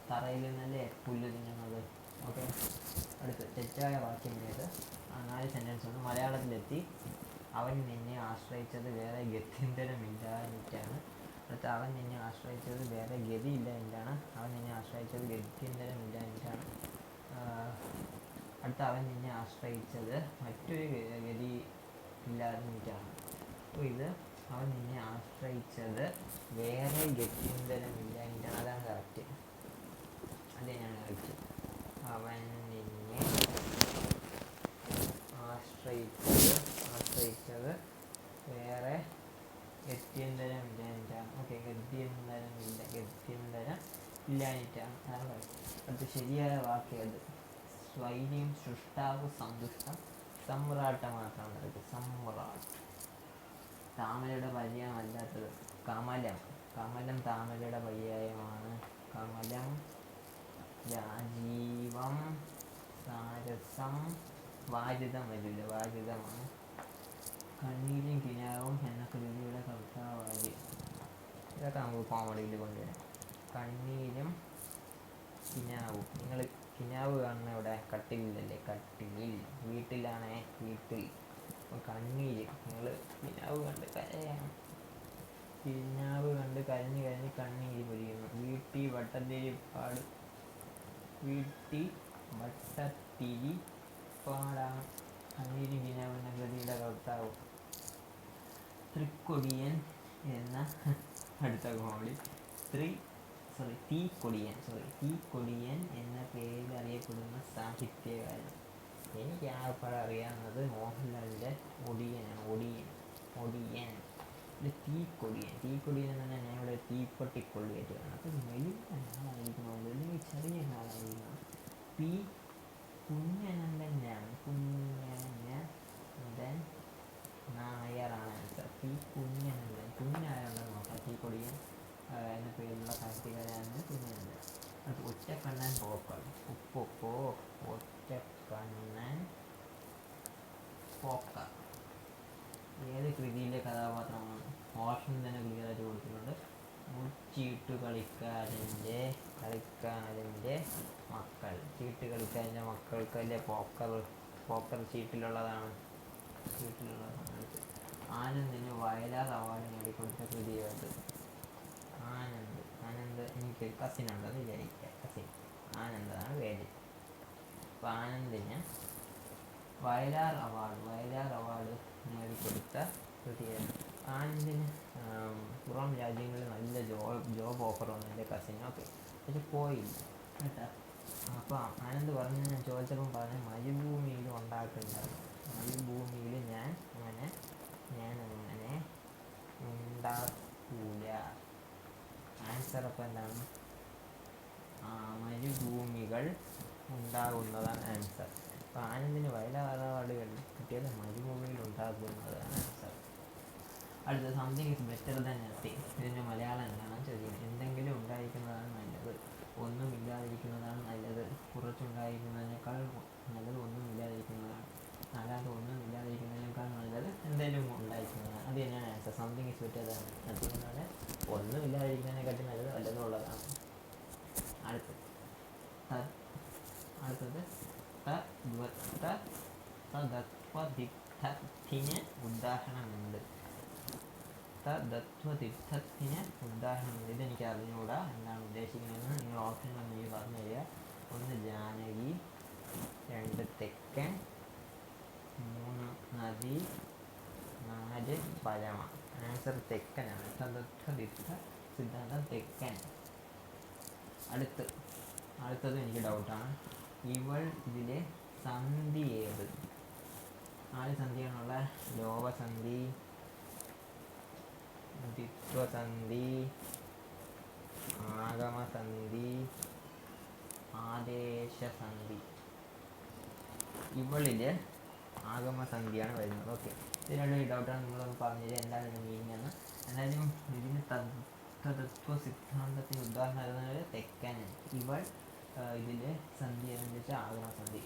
തറയിൽ നിന്നല്ലേ പുല്ല് തിന്നുന്നത്. ഓക്കെ, അടുത്ത് തെറ്റായ വാക്യം ഏത്? 4 സെൻറ്റൻസ് ഉണ്ട്. മലയാളത്തിലെത്തി. അവൻ നിന്നെ ആശ്രയിച്ചത് വേറെ ഗത്യന്തരമില്ലാഞ്ഞിട്ടാണ്. അടുത്ത് അവൻ നിന്നെ ആശ്രയിച്ചത് വേറെ ഗതിയില്ലാഞ്ഞിട്ടാണ്. അവൻ നിന്നെ ആശ്രയിച്ചത് ഗത്യന്തരമില്ലാഞ്ഞിട്ടാണ്. അടുത്ത അവൻ നിന്നെ ആശ്രയിച്ചത് മറ്റൊരു ഗതി ഇല്ലാഞ്ഞിട്ടാണ്. അപ്പോൾ ഇത് അവൻ നിന്നെ ആശ്രയിച്ചത് വേറെ ഗത്യന്തരമില്ലാഞ്ഞിട്ടാണ്. അതാണ് കറക്റ്റ്, അതിനാണ് കറക്റ്റ്. അവൻ നിന്നെ ആശ്രയിച്ചത് വേറെ ഗത്യന്തരമില്ലാഞ്ഞിട്ടാണ്. ഓക്കെ, ഗത്യന്തരം ഇല്ലാഞ്ഞിട്ടാണ്, അതാണ് കറക്റ്റ്. അടുത്ത് ശരിയായ വാക്യം അത്. സ്വൈര്യം സൃഷ്ടാവ് സന്തുഷ്ടം സമ്രാട്ടമാക്കാൻ നടക്കും. സമ്രാട്ട്. താമരയുടെ പര്യായമല്ലാത്തത് കമലം. കമലം താമരയുടെ പര്യായമാണ്. കമലം, രാജീവം, സാരസം, വാരിതം വരില്ല, വാരിതമാണ്. കണ്ണീരും കിനാവും എന്ന കൃതിയുടെ കർത്താവായി. ഇതൊക്കെ നമുക്ക് കോമഡിയിൽ കൊണ്ടുവരാം. കണ്ണീരും കിനാവും. നിങ്ങൾ കിനാവ് കാണുന്ന ഇവിടെ കട്ടിലല്ലേ? കട്ടിലിൽ. വീട്ടിലാണേ, വീട്ടിൽ. അപ്പോൾ കണ്ണീര്, നിങ്ങൾ കിനാവ് കണ്ട് കരയാണ്. കിനാവ് കണ്ട് കരഞ്ഞ് കണ്ണീര് പൊരിയുന്നു. വീട്ടി വട്ടത്തിരിപ്പാട്. വീട്ടി വട്ടത്തിരിപ്പാടാണ് കണ്ണീരും കിനാവ് എന്ന കൃതിയുടെ കർത്താവ്. തൃക്കൊടിയൻ എന്ന അടുത്ത കോമഡി. തീക്കൊടിയൻ എന്ന പേരിൽ അറിയപ്പെടുന്ന സാഹിത്യകാരൻ. എനിക്ക് ആകപ്പാടെ അറിയാവുന്നത് മോഹൻലാലിൻ്റെ ഒടിയനാണ്. ഒടിയൻ. തീക്കൊടിയൻ എന്ന് പറഞ്ഞാൽ ഞാൻ ഇവിടെ തീപ്പൊട്ടിക്കൊള്ളിയേറ്റാണ്. അപ്പം വലിയ ആളായിരിക്കണമല്ലോ, അല്ലെങ്കിൽ ചെറിയ ആളായിരിക്കണം. പി കുഞ്ഞനന്ദനാണ്. കുഞ്ഞനന്ദൻ നായറാണ് ആൻസർ. പി കുഞ്ഞനന്ദൻ. കുഞ്ഞാരുണ്ടെന്ന് നോക്കാം. തീക്കൊടിയൻ എന്ന പേരിലുള്ള സാഹിത്യകാരനാണ് കുഞ്ഞനന്ദൻ. അത് ഒറ്റക്കണ്ണൻ പോക്കൾ. ഒറ്റക്കണ്ണൻ പോക്കൾ ഏത് കൃതിയിലെ കഥാപാത്രമാണ്? ഓപ്ഷൻ തന്നെ ക്ലിയറായിട്ട് കൊടുത്തിട്ടുണ്ട്. ചീട്ട് കളിക്കാരൻ്റെ മക്കൾ. ചീട്ട് കളിക്കാരൻ്റെ മക്കൾക്കല്ലേ പോക്കർ ചീട്ടിലുള്ളതാണ്. ആനന്ദിന് വയലാർ അവാർഡ് നേടിക്കൊടുത്ത കൃതിയായത്. ആനന്ദ് എനിക്ക് കസിനുണ്ടെന്ന് വിചാരിക്കുക. ആനന്ദാണ് പേര്. അപ്പോൾ ആനന്ദിന് വയലാർ അവാർഡ് നേടിക്കൊടുത്ത കൃതിയാണ്. ആനന്ദിന് പുറം രാജ്യങ്ങളിൽ നല്ല ജോബ് ഓഫർ വന്നു എൻ്റെ കസിന്. ഓക്കെ, പക്ഷെ പോയില്ല കേട്ടോ. അപ്പോൾ ആനന്ദ് പറഞ്ഞ്, ഞാൻ ചോദിച്ചപ്പം പറഞ്ഞ് മരുഭൂമിയിൽ ഉണ്ടാക്കുന്നുണ്ടാവും. മരുഭൂമിയിൽ ഞാൻ അങ്ങനെ ഉണ്ടാക്കൂല. ആൻസർ അപ്പം എന്താണ്? മരുഭൂമികൾ ഉണ്ടാകുന്നതാണ് ആൻസർ. അപ്പോൾ ആനന്ദിന് വയലാർ അവാർഡ് കിട്ടിയത് മരുഭൂമിയിൽ ഉണ്ടാകുന്നതാണ് ആൻസർ. അടുത്ത something is better than nothing. ഇതിൻ്റെ മലയാളം എന്താണ് ചോദിക്കുന്നത്. എന്തെങ്കിലും ഉണ്ടായിരിക്കുന്നതാണ് നല്ലത്, ഒന്നുമില്ലാതിരിക്കുന്നതാണ് നല്ലത്. കുറച്ചുണ്ടായിരിക്കുന്നതിനേക്കാൾ നല്ലത് ഒന്നുമില്ലാതിരിക്കുന്നതാണ്. അല്ലാതെ ഒന്നുമില്ലാതിരിക്കുന്നതിനേക്കാൾ നല്ലത് എന്തെങ്കിലും ഉണ്ടായിരിക്കുന്നതാണ്. അത് തന്നെയാണ് answer. Something is better than nothing എന്ന് പറഞ്ഞാൽ ഒന്നുമില്ലാതിരിക്കുന്നതിനെക്കാട്ടി നല്ലത് വല്ലതും ഉള്ളതാണ്. അടുത്തത് തദ്വത്വതിർത്ഥത്തിന് ഉദാഹരണമുണ്ട്. തദ്വത്വതിർത്ഥത്തിന് ഉദാഹരണമുണ്ട്. ഇതെനിക്ക് അറിഞ്ഞുകൂടാ എന്താണ് ഉദ്ദേശിക്കുന്നതെന്ന്. നിങ്ങൾ ഓപ്ഷൻ എനിക്ക് പറഞ്ഞു തരിക. 1 ജാനകി, 2 തെക്കൻ, 3 നദി, 4 പരമ. ആൻസർ തെക്കനാണ്. തദ്വത്വതിർത്ഥ സിദ്ധാന്തം തെക്കൻ. അടുത്തത് എനിക്ക് ഡൗട്ടാണ്. ഇവൾ ഇതിലെ സന്ധി ഏത്? 4 സന്ധിയാണുള്ള. ലോപസന്ധി, ദ്വിത്വസന്ധി, ആഗമസന്ധി, ആദേശസന്ധി. ഇവളില് ആഗമസന്ധിയാണ് വരുന്നത്. ഓക്കെ, ഇതിനുള്ള ഒരു ഡൗട്ടാണ്. നിങ്ങളൊന്ന് പറഞ്ഞത് എന്താണ് ഇതിൻ്റെ മീനിങ് എന്ന്. എന്തായാലും ഇതിന് തത്വ സിദ്ധാന്തത്തിന് ഉദാഹരണം തെക്കൻ. ഇവൾ ഇതിൽ സന്ധി ഏതെന്ന് വെച്ചാൽ ആഗമസന്ധി.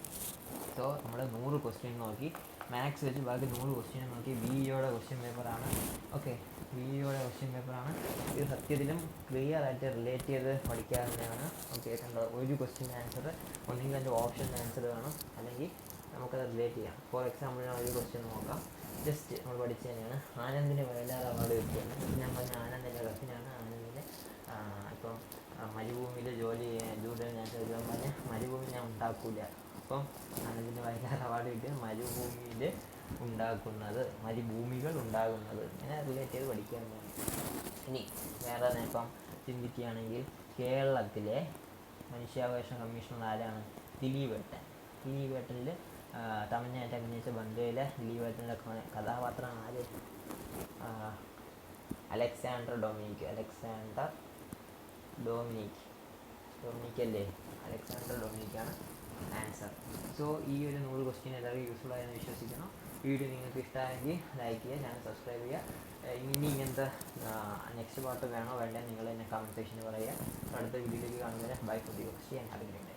സോ നമ്മൾ 100 ക്വസ്റ്റ്യൻ നോക്കി, മാത്സ് വെച്ച് ബാക്കി 100 ക്വസ്റ്റ്യൻ നോക്കി. BEയുടെ ക്വസ്റ്റ്യൻ പേപ്പറാണ്. ഓക്കെ, BEയുടെ ക്വസ്റ്റ്യൻ പേപ്പറാണ്. ഇത് സത്യത്തിലും ക്ലിയർ ആയിട്ട് റിലേറ്റ് ചെയ്ത് പഠിക്കാവുന്നതാണ്. ഓക്കെ, കണ്ടോ, ഒരു ക്വസ്റ്റ്യൻ ആൻസർ ഒന്നെങ്കിൽ അതിൻ്റെ ഓപ്ഷൻ ആൻസർ വേണം, അല്ലെങ്കിൽ നമുക്കത് റിലേറ്റ് ചെയ്യാം. ഫോർ എക്സാമ്പിൾ ഞാൻ ഒരു ക്വസ്റ്റ്യൻ നോക്കാം. ജസ്റ്റ് നമ്മൾ പഠിച്ചു തന്നെയാണ്. ആനന്ദിന് വയലാർ അവാർഡ് കിട്ടിയാണ്. ഞാൻ പറഞ്ഞ ആനന്ദിൻ്റെ കസിനാണ്. ആനന്ദിന് ഇപ്പം മരുഭൂമിയിൽ ജോലി ഞാൻ പറഞ്ഞ മരുഭൂമി ഞാൻ ഉണ്ടാക്കില്ല. അപ്പം ആനന്ദിന് വയലാർ അവാർഡ് കിട്ടിയത് മരുഭൂമിയിൽ ഉണ്ടാക്കുന്നത്, മരുഭൂമികൾ ഉണ്ടാകുന്നത്. ഇങ്ങനെ റിലേറ്റ് ചെയ്ത് പഠിക്കാവുന്നതാണ്. ഇനി വേറെ ഇപ്പം ചിന്തിക്കുകയാണെങ്കിൽ കേരളത്തിലെ മനുഷ്യാവകാശ കമ്മീഷണർ ആരാണ്? ദിലീപേട്ടൻ. ദിലീപേട്ടനിൽ തമിഴ്നാട്ടിൽ അഭിനയിച്ച ബന്ധയിലെ ദിലീപേട്ടൻ്റെ കഥാപാത്രം ആര്? അലക്സാണ്ടർ ഡൊമിനിക് അല്ലേ? അലക്സാണ്ടർ ഡൊമിനിക്കാണ് ആൻസർ. സോ ഈ ഒരു 100 ക്വസ്റ്റ്യൻ എല്ലാവർക്കും യൂസ്ഫുൾ ആയെന്ന് വിശ്വസിക്കുന്നു. വീഡിയോ നിങ്ങൾക്ക് ഇഷ്ടമായെങ്കിൽ ലൈക്ക് ചെയ്യുക, ചാനൽ സബ്സ്ക്രൈബ് ചെയ്യുക. ഇനി ഇങ്ങനത്തെ നെക്സ്റ്റ് പാർട്ട് വേണോ വേണ്ടേ നിങ്ങൾ എന്നെ കമൻറ്റ് സെക്ഷനിൽ പറയുക. അടുത്ത വീഡിയോയിലേക്ക് കാണുന്നതിന് bye for the question. Have a great day.